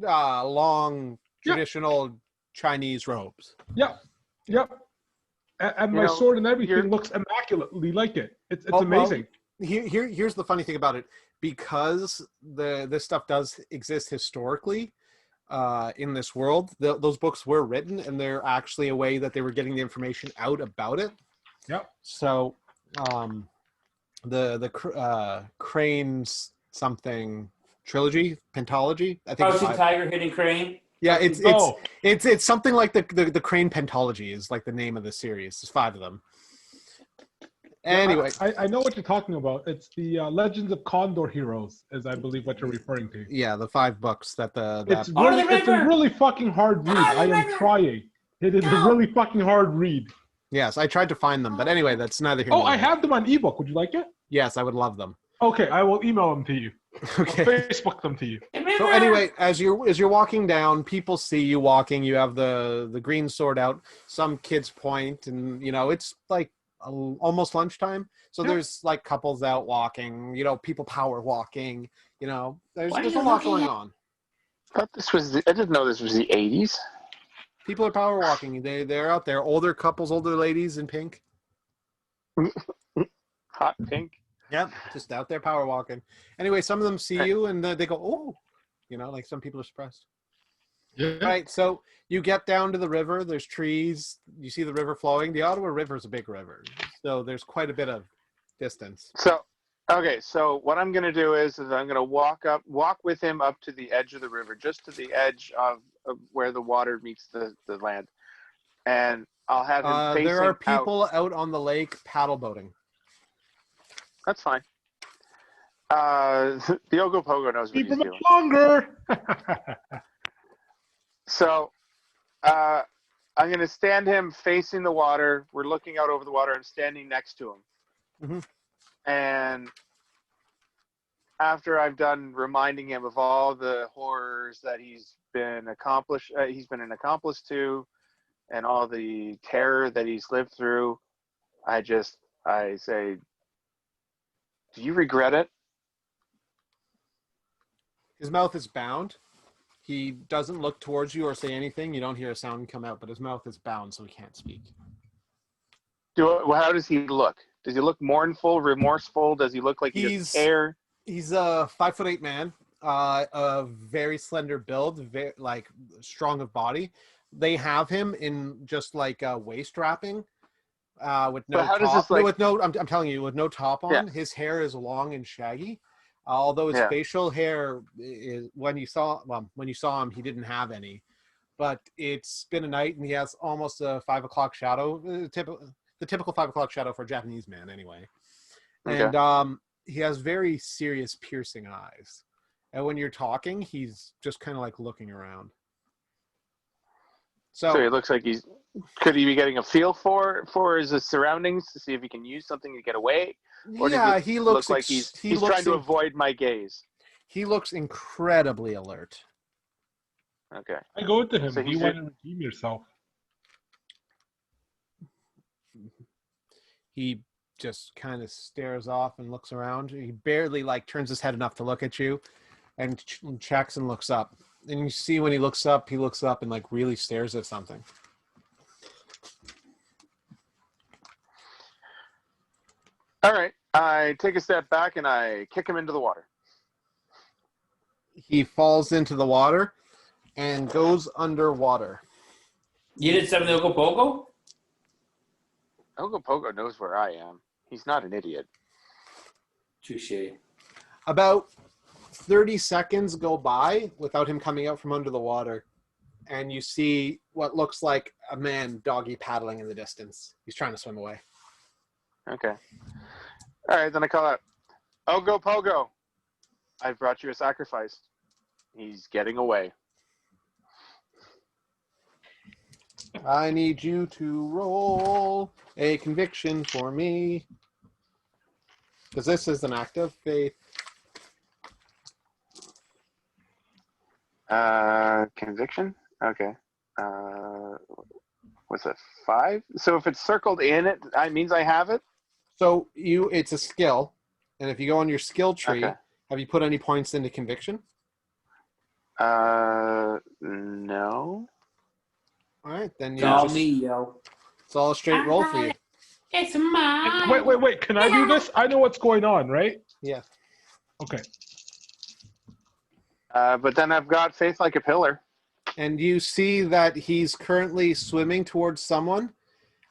Speaker 1: Long traditional Chinese robes.
Speaker 4: Yep. And my sword and everything looks immaculately like it. It's amazing.
Speaker 1: Here's the funny thing about it, because this stuff does exist historically in this world. Those books were written, and they're actually a way that they were getting the information out about it.
Speaker 4: Yep.
Speaker 1: So the Crane's something trilogy, pentology, I think.
Speaker 2: Crouching Tiger, Hidden Crane.
Speaker 1: Yeah, it's something like the Crane pentology is like the name of the series. There's 5 of them. Anyway,
Speaker 4: I know what you're talking about. It's the Legends of Condor Heroes, is I believe what you're referring to.
Speaker 1: Yeah, the 5 books that
Speaker 4: it's a really fucking hard read. I am trying. It is a really fucking hard read.
Speaker 1: Yes, I tried to find them, but anyway, that's neither here nor there.
Speaker 4: I have them on ebook. Would you like it?
Speaker 1: Yes, I would love them.
Speaker 4: Okay, I will email them to you.
Speaker 1: Okay.
Speaker 4: I'll Facebook them to you.
Speaker 1: So anyway, as you're walking down, people see you walking. You have the green sword out. Some kids point, and it's like almost lunchtime. So there's like couples out walking. People power walking. There's a lot going on.
Speaker 5: I didn't know this was the 80s.
Speaker 1: People are power walking. They're out there. Older couples, older ladies in pink.
Speaker 5: Hot pink.
Speaker 1: Yep, just out there power walking. Anyway, some of them see you and they go, "Oh," like some people are surprised.
Speaker 4: Yeah.
Speaker 1: Right. So you get down to the river. There's trees. You see the river flowing. The Ottawa River is a big river, so there's quite a bit of distance.
Speaker 5: So what I'm going to do is I'm going to walk with him up to the edge of the river, just to the edge of where the water meets the land, and I'll have him facing
Speaker 1: there are people out on the lake paddle boating.
Speaker 5: That's fine. The Ogopogo knows what he's doing.
Speaker 4: Longer.
Speaker 5: So I'm going to stand him facing the water. We're looking out over the water. I'm standing next to him.
Speaker 1: Mm-hmm.
Speaker 5: And after I've done reminding him of all the horrors that he's been an accomplice to, and all the terror that he's lived through, I say, do you regret it?
Speaker 1: His mouth is bound. He doesn't look towards you or say anything. You don't hear a sound come out, but his mouth is bound, so he can't speak.
Speaker 5: How does he look? Does he look mournful, remorseful? Does he look like he's hair?
Speaker 1: He's a 5'8" man, a very slender build, very strong of body. They have him in just like a waist wrapping. With no top. I'm telling you, with no top on. Yeah. His hair is long and shaggy. Although his facial hair is, when you saw him, he didn't have any. But it's been a night, and he has almost a 5 o'clock shadow, the typical 5 o'clock shadow for a Japanese man, anyway. Okay. And he has very serious, piercing eyes. And when you're talking, he's just kind of like looking around.
Speaker 5: So it looks like could he be getting a feel for his surroundings to see if he can use something to get away? Or
Speaker 1: Yeah,
Speaker 5: does
Speaker 1: he
Speaker 5: it
Speaker 1: looks
Speaker 5: look like he's
Speaker 1: looks
Speaker 5: trying to avoid my gaze?
Speaker 1: He looks incredibly alert.
Speaker 5: Okay.
Speaker 4: I go to him.
Speaker 5: So
Speaker 4: Do you want to redeem yourself?
Speaker 1: He just kind of stares off and looks around. He barely like turns his head enough to look at you, and checks and looks up. And you see when he looks up and like really stares at something.
Speaker 5: All right. I take a step back and I kick him into the water.
Speaker 1: He falls into the water and goes underwater.
Speaker 2: You did some of the Ogopogo?
Speaker 5: Ogopogo knows where I am. He's not an idiot.
Speaker 2: Touche.
Speaker 1: About 30 seconds go by without him coming out from under the water. And you see what looks like a man doggy paddling in the distance. He's trying to swim away.
Speaker 5: Okay. All right, then I call out, Ogopogo, I've brought you a sacrifice. He's getting away.
Speaker 1: I need you to roll a conviction for me. Because this is an act of faith.
Speaker 5: Conviction? Okay. What's that, 5? So if it's circled in it, that means I have it?
Speaker 1: So it's a skill. And if you go on your skill tree,
Speaker 5: Okay.
Speaker 1: have you put any points into conviction?
Speaker 5: No.
Speaker 1: All right, then
Speaker 2: It's
Speaker 1: you
Speaker 2: all
Speaker 1: just,
Speaker 2: me, yo.
Speaker 1: it's all a straight roll for you.
Speaker 2: It's mine.
Speaker 4: Wait. Can I do this? I know what's going on, right?
Speaker 1: Yeah.
Speaker 4: Okay.
Speaker 5: But then I've got faith like a pillar.
Speaker 1: And you see that he's currently swimming towards someone.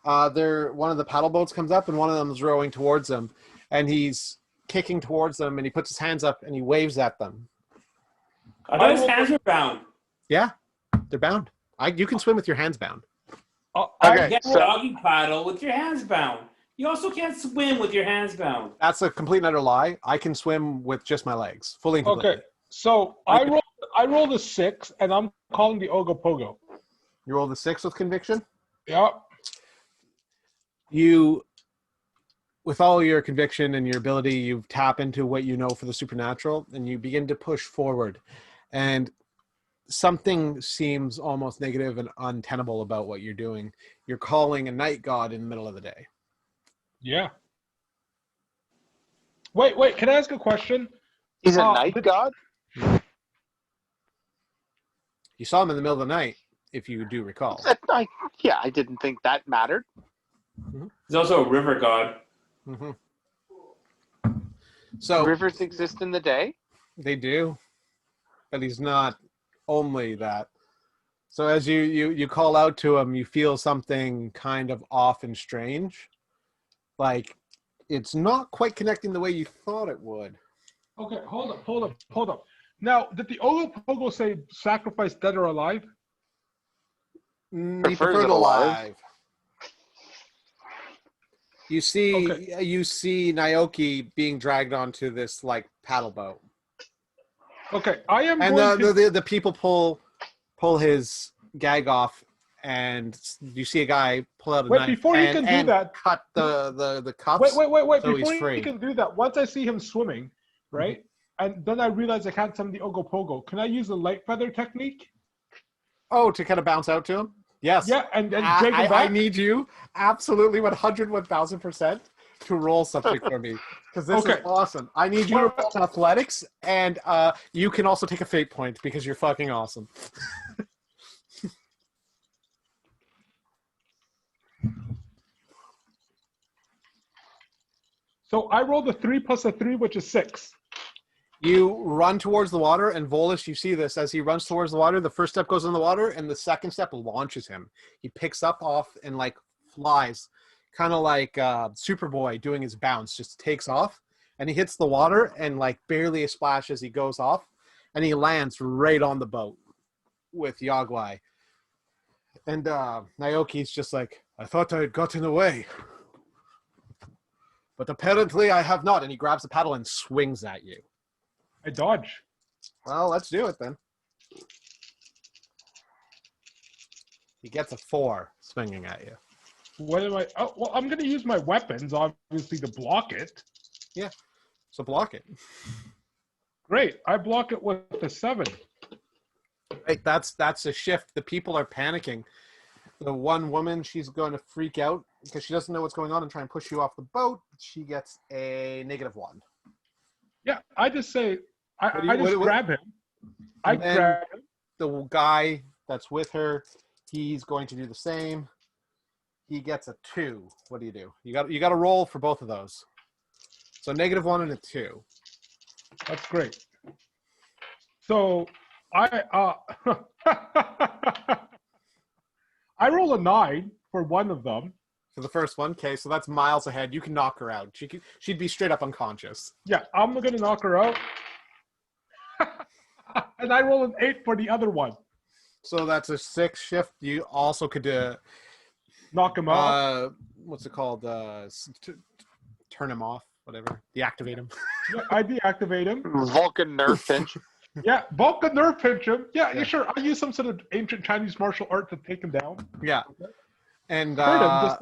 Speaker 1: One of the paddle boats comes up, and one of them is rowing towards him. And he's kicking towards them, and he puts his hands up, and he waves at them.
Speaker 2: I thought his hands were bound.
Speaker 1: Yeah, they're bound. You can swim with your hands bound.
Speaker 5: Okay,
Speaker 2: You can't
Speaker 5: so-
Speaker 2: doggy paddle with your hands bound. You also can't swim with your hands bound.
Speaker 1: That's a complete and utter lie. I can swim with just my legs, fully and completely.
Speaker 4: Okay. So I rolled a 6, and I'm calling the Ogopogo.
Speaker 1: You roll the 6 with conviction?
Speaker 4: Yeah.
Speaker 1: You, with all your conviction and your ability, you tap into what you know for the supernatural, and you begin to push forward. And something seems almost negative and untenable about what you're doing. You're calling a night god in the middle of the day.
Speaker 4: Yeah. Wait. Can I ask a question?
Speaker 5: He's a night god?
Speaker 1: You saw him in the middle of the night, if you do recall.
Speaker 5: I didn't think that mattered.
Speaker 2: He's also a river god.
Speaker 1: Mm-hmm. So
Speaker 5: Rivers exist in the day?
Speaker 1: they do, but he's not only that. So as you call out to him, you feel something kind of off and strange. Like it's not quite connecting the way you thought it would.
Speaker 4: Okay, hold up. Now, did the Ogopogo say sacrifice dead or alive?
Speaker 1: He
Speaker 5: Prefers
Speaker 1: preferred
Speaker 5: it alive.
Speaker 1: alive. You see Naoki being dragged onto this like paddle boat.
Speaker 4: Okay, I am
Speaker 1: And
Speaker 4: going to...
Speaker 1: the people pull his gag off, and you see a guy pull out a
Speaker 4: Wait,
Speaker 1: knife
Speaker 4: before he
Speaker 1: and,
Speaker 4: can do
Speaker 1: and
Speaker 4: that-
Speaker 1: cut the cuffs.
Speaker 4: Wait.
Speaker 1: So he's
Speaker 4: Before
Speaker 1: free.
Speaker 4: he can do that, once I see him swimming, right, and then I realize I can't summon the Ogopogo, can I use the light feather technique?
Speaker 1: Oh, to kind of bounce out to him? Yes.
Speaker 4: Yeah, and drag him
Speaker 1: I
Speaker 4: back?
Speaker 1: need you absolutely 101,000% to roll something for me, because this is awesome. I need you to roll athletics, and you can also take a fate point because you're fucking awesome.
Speaker 4: So I rolled a 3 plus a 3, which is 6.
Speaker 1: You run towards the water, and Volus, you see this. As he runs towards the water, the first step goes in the water, and the second step launches him. He picks up off and, like, flies, kind of like Superboy doing his bounce, just takes off, and he hits the water, and, like, barely a splash as he goes off, and he lands right on the boat with Yagwei. And Naoki's just like, I thought I had gotten away. But apparently I have not. And he grabs the paddle and swings at you.
Speaker 4: I dodge.
Speaker 1: Well, let's do it then. He gets a 4 swinging at you.
Speaker 4: What am I? Oh, well, I'm going to use my weapons, obviously, to block it.
Speaker 1: Yeah. So block it.
Speaker 4: Great. I block it with a 7.
Speaker 1: Right, that's a shift. The people are panicking. The one woman, she's going to freak out because she doesn't know what's going on and try and push you off the boat. She gets a -1.
Speaker 4: Yeah, I just say,
Speaker 1: What do you-
Speaker 4: I just
Speaker 1: what-
Speaker 4: grab him. I
Speaker 1: And then-
Speaker 4: grab him.
Speaker 1: The guy that's with her, he's going to do the same. He gets a 2. What do? You got to roll for both of those. So -1 and a 2.
Speaker 4: That's great. So I I roll a 9 for one of them.
Speaker 1: For the first one, okay, so that's miles ahead. You can knock her out. She'd be straight up unconscious.
Speaker 4: Yeah, I'm gonna knock her out. And I roll an 8 for the other one.
Speaker 1: So that's a 6 shift. You also could
Speaker 4: Knock him out.
Speaker 1: what's it called? Turn him off, whatever. Deactivate him.
Speaker 4: Yeah, I deactivate him.
Speaker 5: Vulcan nerve pinch.
Speaker 4: Yeah, Vulcan nerve pinch him. Yeah,
Speaker 1: Yeah.
Speaker 4: sure. I use some sort of ancient Chinese martial art to take him down.
Speaker 1: Yeah. And
Speaker 4: Hurt him. Just,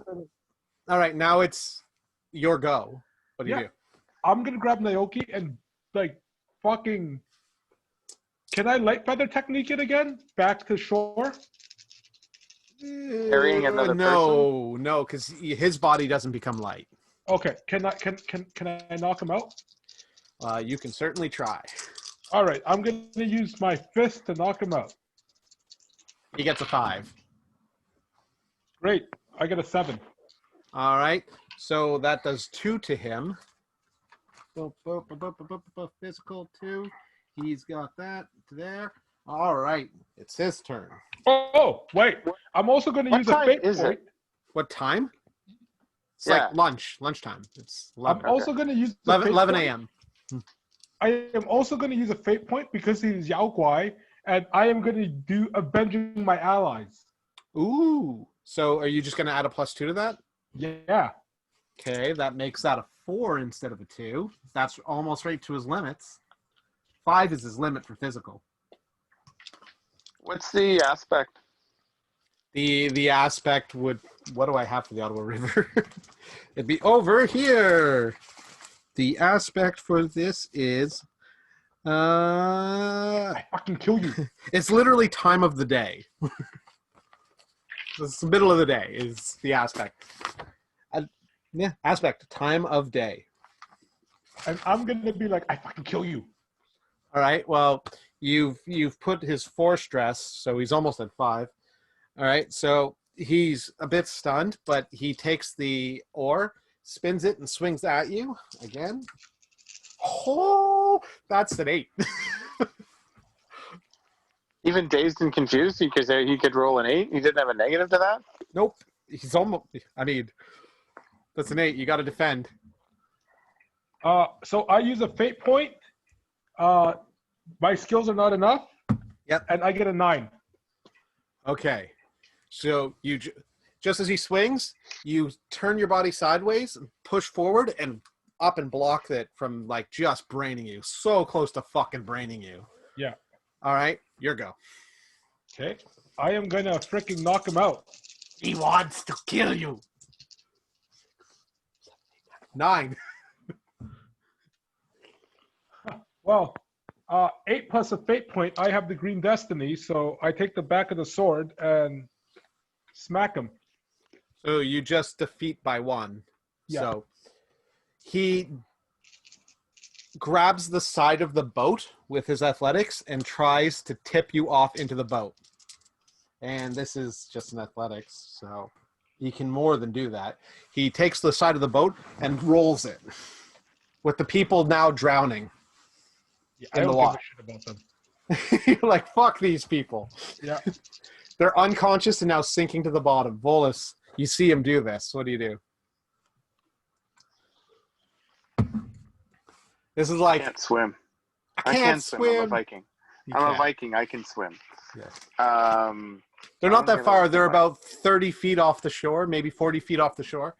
Speaker 1: all right, now it's your go. What do you
Speaker 4: Yeah.
Speaker 1: do?
Speaker 4: I'm gonna grab Naoki and like fucking. Can I light feather technique it again? Back to shore.
Speaker 5: Carrying another
Speaker 1: No, because his body doesn't become light.
Speaker 4: Okay. Can I knock him out?
Speaker 1: You can certainly try.
Speaker 4: All right. I'm gonna use my fist to knock him out.
Speaker 1: He gets a 5.
Speaker 4: Great. I get a 7.
Speaker 1: All right, so that does 2 to him. Physical 2. He's got that there. All right, it's his turn.
Speaker 4: Oh wait. I'm also gonna
Speaker 5: What
Speaker 4: use a
Speaker 5: time
Speaker 4: fate
Speaker 5: is it?
Speaker 4: point.
Speaker 1: What time? It's
Speaker 5: Yeah.
Speaker 1: like lunchtime. It's 11,
Speaker 4: I'm also gonna use
Speaker 1: 11 a.m.
Speaker 4: I am also gonna use a fate point because he's Yagwei, and I am gonna do avenging my allies.
Speaker 1: Ooh, so are you just going to add a +2 to that?
Speaker 4: Yeah.
Speaker 1: Okay, that makes that a 4 instead of a 2. That's almost right to his limits. 5 is his limit for physical.
Speaker 5: What's the aspect?
Speaker 1: The aspect would, what do I have for the Ottawa River? It'd be over here. The aspect for this is
Speaker 4: I fucking kill you.
Speaker 1: it's literally time of the day. It's the middle of the day is the aspect. Yeah, aspect, time of day.
Speaker 4: And I'm gonna be like, I fucking kill you.
Speaker 1: All right. Well, you've put his 4 stress, so he's almost at 5. All right. So he's a bit stunned, but he takes the oar, spins it, and swings at you again. Oh, that's an 8.
Speaker 5: Even dazed and confused, because he could roll an 8. He didn't have a negative to that.
Speaker 1: Nope. He's almost. I mean, that's an 8. You got to defend.
Speaker 4: So I use a fate point. My skills are not enough.
Speaker 1: Yep.
Speaker 4: And I get a 9.
Speaker 1: Okay. So you just as he swings, you turn your body sideways, and push forward, and up and block it from like just braining you. So close to fucking braining you.
Speaker 4: Yeah.
Speaker 1: All right, your go.
Speaker 4: Okay. I am gonna freaking knock him out.
Speaker 1: He wants to kill you. 9.
Speaker 4: Well, 8 plus a fate point. I have the green destiny, so I take the back of the sword and smack him.
Speaker 1: So you just defeat by 1.
Speaker 4: Yeah.
Speaker 1: So he grabs the side of the boat with his athletics and tries to tip you off into the boat. And this is just an athletics, so he can more than do that. He takes the side of the boat and rolls it, with the people now drowning.
Speaker 4: Yeah,
Speaker 1: In
Speaker 4: I
Speaker 1: the
Speaker 4: don't give
Speaker 1: water.
Speaker 4: a shit about them.
Speaker 1: You're like, fuck these people.
Speaker 4: Yeah.
Speaker 1: They're unconscious and now sinking to the bottom. Volus, you see him do this. What do you do? This is
Speaker 5: I
Speaker 1: like,
Speaker 5: can't swim.
Speaker 1: I can't swim.
Speaker 5: I'm a Viking.
Speaker 1: You
Speaker 5: I'm a
Speaker 1: can't.
Speaker 5: Viking. I can swim.
Speaker 1: Yeah. They're
Speaker 5: I'm
Speaker 1: not that
Speaker 5: gonna
Speaker 1: far.
Speaker 5: look
Speaker 1: They're
Speaker 5: at
Speaker 1: about 30 feet off the shore, maybe 40 feet off the shore.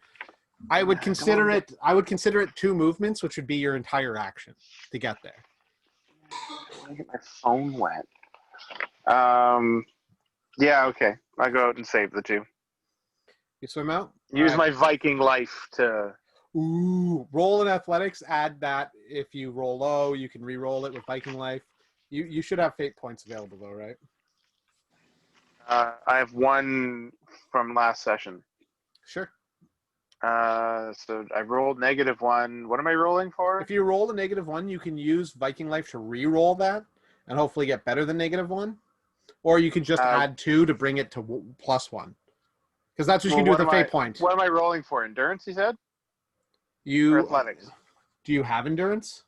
Speaker 1: I would consider it 2 movements, which would be your entire action to get there.
Speaker 5: I get my phone wet. Yeah, okay. I go out and save the two.
Speaker 1: You swim out.
Speaker 5: Use
Speaker 1: All
Speaker 5: my Viking life to.
Speaker 1: Ooh, roll in athletics. Add that if you roll low, you can re-roll it with Viking life. You should have fate points available though, right?
Speaker 5: I have one from last session.
Speaker 1: Sure.
Speaker 5: So I rolled -1. What am I rolling for?
Speaker 1: If you roll a -1, you can use Viking life to re-roll that and hopefully get better than -1. Or you can just add 2 to bring it to +1. Because that's what you can do with a fate point.
Speaker 5: What am I rolling for? Endurance, you said? Or
Speaker 1: You
Speaker 5: athletics?
Speaker 1: Do you have endurance?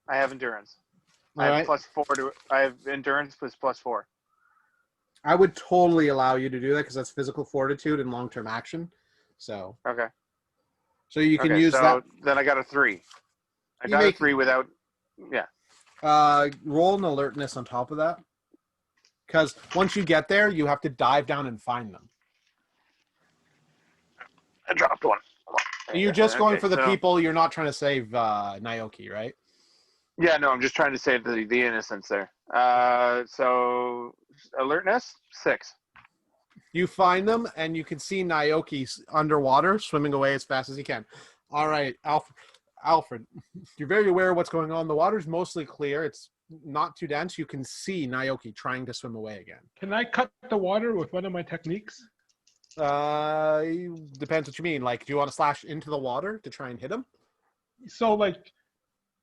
Speaker 5: I have endurance.
Speaker 1: All
Speaker 5: I have
Speaker 1: right.
Speaker 5: +4 to. I have endurance plus +4.
Speaker 1: I would totally allow you to do that because that's physical fortitude and long-term action. So
Speaker 5: Okay.
Speaker 1: So you can use that.
Speaker 5: Then I got a 3. I
Speaker 1: You
Speaker 5: got
Speaker 1: make-
Speaker 5: a 3 without. Yeah.
Speaker 1: Roll an alertness on top of that. Because once you get there, you have to dive down and find them.
Speaker 5: I dropped one.
Speaker 1: You're just going
Speaker 5: Okay,
Speaker 1: for the
Speaker 5: so-
Speaker 1: people. You're not trying to save Naoki, right?
Speaker 5: Yeah, no, I'm just trying to save the innocents there. So alertness 6.
Speaker 1: You find them, and you can see Naoki underwater, swimming away as fast as he can. All right, Alfred, you're very aware of what's going on. The water's mostly clear. It's not too dense. You can see Naoki trying to swim away again.
Speaker 4: Can I cut the water with one of my techniques?
Speaker 1: Depends what you mean. Like, do you want to slash into the water to try and hit him?
Speaker 4: So like,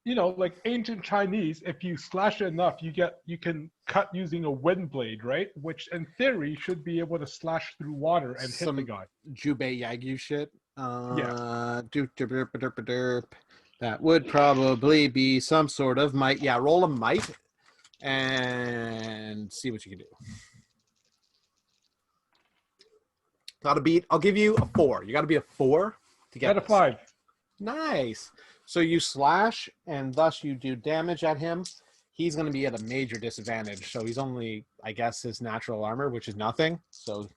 Speaker 4: like ancient Chinese, if you slash it enough, you can cut using a wind blade, right? Which in theory should be able to slash through water and hit the guy.
Speaker 1: Jubei Yagyu shit.
Speaker 4: Yeah.
Speaker 1: That would probably be some sort of might. Yeah, roll a might and see what you can do. Got to beat. I'll give you a 4. You got to be a 4 to get
Speaker 4: Got a
Speaker 1: this.
Speaker 4: 5.
Speaker 1: Nice. So you slash, and thus you do damage at him. He's going to be at a major disadvantage. So he's only, I guess, his natural armor, which is nothing. So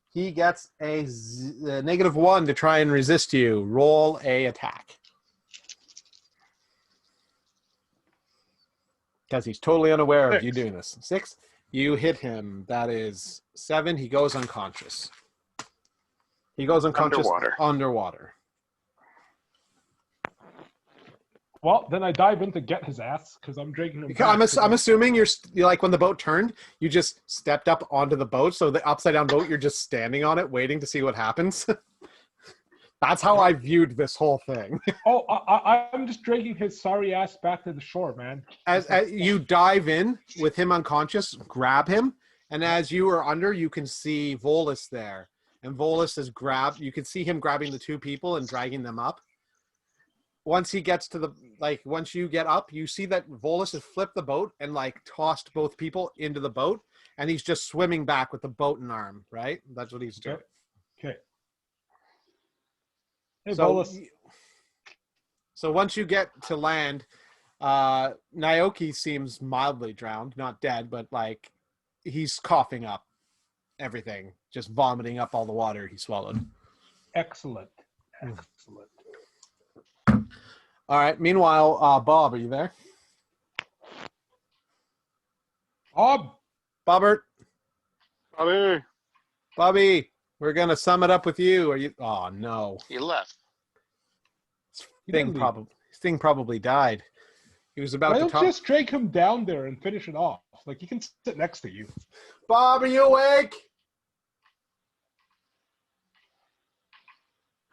Speaker 1: he gets a -1 to try and resist you. Roll a attack. Because he's totally unaware of you doing this. 6. You hit him. That is 7. He goes unconscious. He goes unconscious underwater.
Speaker 4: Well, then I dive in to get his ass because I'm dragging him.
Speaker 1: I'm assuming you're like when the boat turned, you just stepped up onto the boat. So the upside down boat, you're just standing on it, waiting to see what happens. That's how I viewed this whole thing.
Speaker 4: Oh, I'm just dragging his sorry ass back to the shore, man.
Speaker 1: As you dive in with him unconscious, grab him, and as you are under, you can see Volus there, and Volus is grabbed. You can see him grabbing the 2 people and dragging them up. Once he gets to once you get up, you see that Volus has flipped the boat and tossed both people into the boat, and he's just swimming back with the boat and arm, right? That's what he's doing.
Speaker 4: Okay. Hey, Volus.
Speaker 1: So once you get to land, Naoki seems mildly drowned, not dead, but he's coughing up everything, just vomiting up all the water he swallowed.
Speaker 4: Excellent. Excellent.
Speaker 1: All right. Meanwhile, Bob, are you there? Bobbert. Bobby, we're gonna sum it up with you. Are you? Oh no.
Speaker 5: He left.
Speaker 1: His thing probably died. He was about
Speaker 4: Why
Speaker 1: to
Speaker 4: don't
Speaker 1: talk.
Speaker 4: you just drag him down there and finish it off? Like he can sit next to you.
Speaker 1: Bob, are you awake?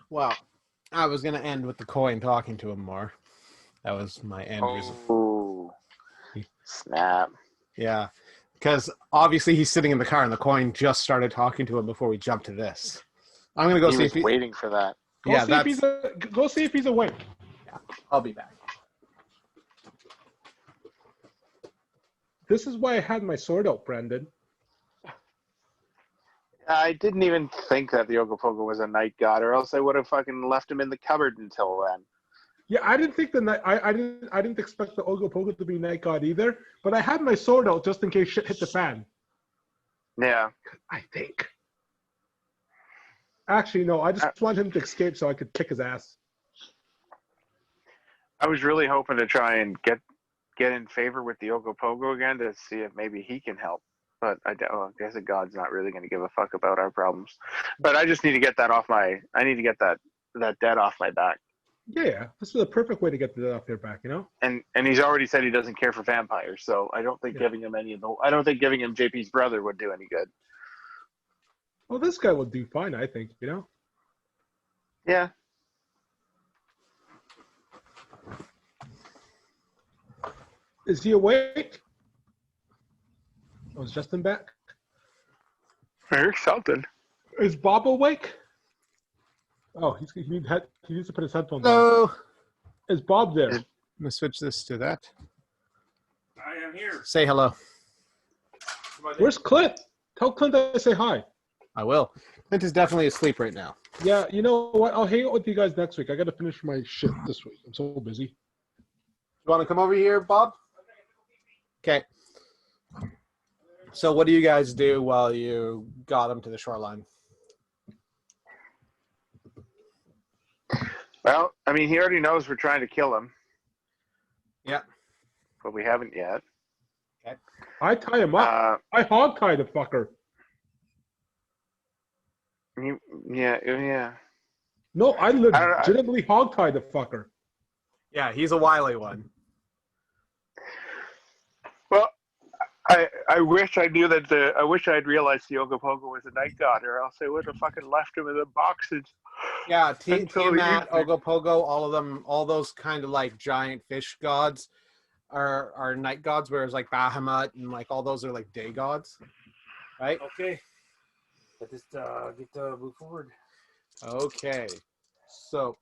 Speaker 1: Well, I was gonna end with the coin talking to him more. That was my end result.
Speaker 5: Oh, snap.
Speaker 1: Yeah, because obviously he's sitting in the car and the coin just started talking to him before we jumped to this. I'm gonna go see if
Speaker 5: waiting for that.
Speaker 4: Go see if he's awake.
Speaker 1: Yeah, I'll be back.
Speaker 4: This is why I had my sword out, Brandon.
Speaker 5: I didn't even think that the Ogopogo was a night god, or else I would have fucking left him in the cupboard until then.
Speaker 4: Yeah, I didn't think I didn't expect the Ogopogo to be night god either. But I had my sword out just in case shit hit the fan.
Speaker 5: Yeah.
Speaker 4: I think. Actually, no. I just want him to escape so I could kick his ass.
Speaker 5: I was really hoping to try and get get in favor with the Ogopogo again to see if maybe he can help. But I guess God's not really going to give a fuck about our problems. But I just need to get that off my. I need to get that debt off my back.
Speaker 4: Yeah, this is the perfect way to get that off their back, you know.
Speaker 5: And he's already said he doesn't care for vampires, so I don't think giving him I don't think giving him JP's brother would do any good.
Speaker 4: Well, this guy will do fine, I think, you know.
Speaker 5: Yeah.
Speaker 4: Is he awake? Oh, is Justin back?
Speaker 5: Or something.
Speaker 4: Is Bob awake? Oh, he needs to put his headphones
Speaker 1: Hello.
Speaker 4: on. Is Bob there?
Speaker 1: I'm gonna switch this to that.
Speaker 2: I am here.
Speaker 1: Say hello.
Speaker 4: Where's Clint? Tell Clint I say hi.
Speaker 1: I will. Clint is definitely asleep right now.
Speaker 4: Yeah, you know what? I'll hang out with you guys next week. I got to finish my shit this week. I'm so busy.
Speaker 1: You want to come over here, Bob? Okay. So what do you guys do while you got him to the shoreline?
Speaker 5: Well, I mean, he already knows we're trying to kill him.
Speaker 1: Yeah.
Speaker 5: But we haven't yet.
Speaker 4: I tie him up. I hog tie the fucker.
Speaker 5: Yeah.
Speaker 4: No, I legitimately hog tie the fucker.
Speaker 1: Yeah, he's a wily one.
Speaker 5: Well, I wish I knew that. I wish I'd realized the Ogopogo was a night god, or else I would have fucking left him in the boxes.
Speaker 1: Yeah,
Speaker 5: Until
Speaker 1: Tiamat,
Speaker 5: you-
Speaker 1: Ogopogo, all of them, all those kind of like giant fish gods are night gods, whereas like Bahamut and like all those are like day gods, right?
Speaker 2: Okay. Let this move forward.
Speaker 1: Okay. So,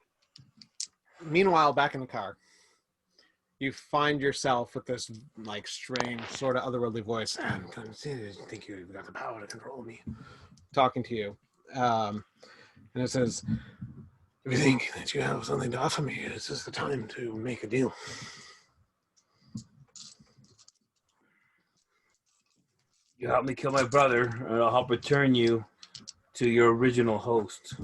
Speaker 1: meanwhile, back in the car, you find yourself with this like strange, sort of otherworldly voice. I think you've got the power to control me. Talking to you. And it says, if you think that you have something to offer me, this is the time to make a deal.
Speaker 2: You help me kill my brother, and I'll help return you to your original host.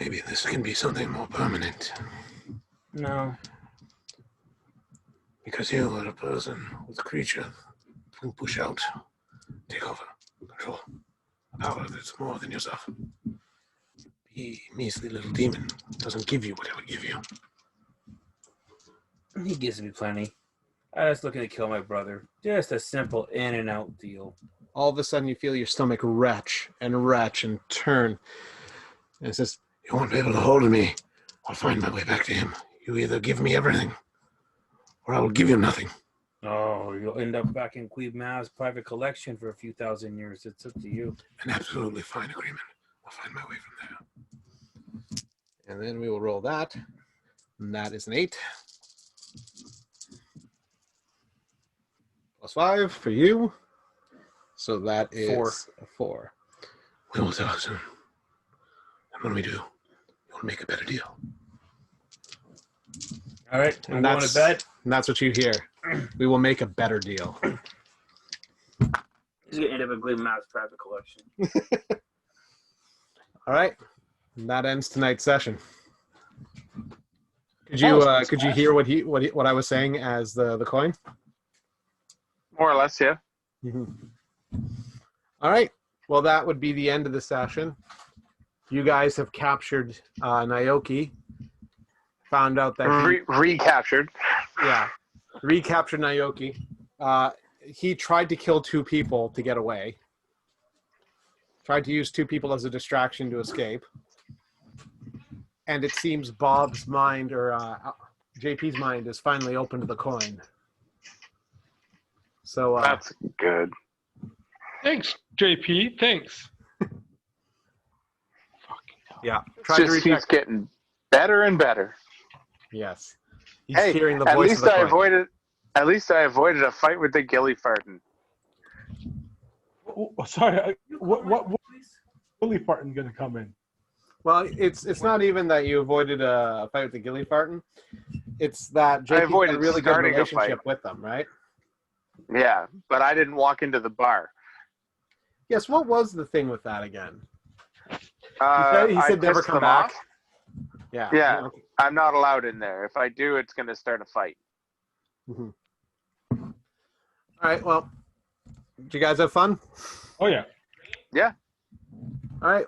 Speaker 1: Maybe this can be something more permanent.
Speaker 2: No.
Speaker 1: Because you are a person with a creature who push out, take over, control. A power that's more than yourself. The measly little demon doesn't give you what I would give you.
Speaker 2: He gives me plenty. I was looking to kill my brother. Just a simple in and out deal.
Speaker 1: All of a sudden you feel your stomach retch and turn. And it says, you won't be able to hold me. I'll find my way back to him. You either give me everything, or I will give you nothing.
Speaker 2: Oh, you'll end up back in Queen Mav's private collection for a few thousand years. It's up to you.
Speaker 1: An absolutely fine agreement. I'll find my way from there. And then we will roll that. And that is an 8. +5 for you. So that is 4. A 4. We will talk soon. And when we do, we'll make a better deal.
Speaker 2: All right, I'm
Speaker 1: And
Speaker 2: going to bed.
Speaker 1: And that's what you hear. We will make a better deal.
Speaker 2: He's going to end up in Queen Mav's private collection.
Speaker 1: All right. And that ends tonight's session. Could you hear what I was saying as the coin?
Speaker 5: More or less, yeah.
Speaker 1: Mm-hmm. All right. Well, that would be the end of the session. You guys have captured Naoki. Found out that
Speaker 5: recaptured.
Speaker 1: Yeah, recaptured Naoki. He tried to kill 2 people to get away. Tried to use 2 people as a distraction to escape. And it seems Bob's mind, or JP's mind, is finally open to the coin. So
Speaker 5: that's good.
Speaker 4: Thanks, JP. Thanks.
Speaker 1: Yeah,
Speaker 5: He's getting better and better.
Speaker 1: Yes, he's hearing the voice.
Speaker 5: At least I avoided a fight with the gilly farting.
Speaker 4: Oh, sorry, what Willie farting gonna come in?
Speaker 1: Well, it's not even that you avoided a fight with the gilly farting. It's that JP had a really good relationship with them, right?
Speaker 5: Yeah, but I didn't walk into the bar.
Speaker 1: Yes, what was the thing with that again? He said never come back.
Speaker 5: Yeah. I'm not allowed in there. If I do, it's going to start a fight.
Speaker 1: Mhm. All right. Well, did you guys have fun?
Speaker 4: Oh yeah.
Speaker 5: Yeah.
Speaker 1: All right.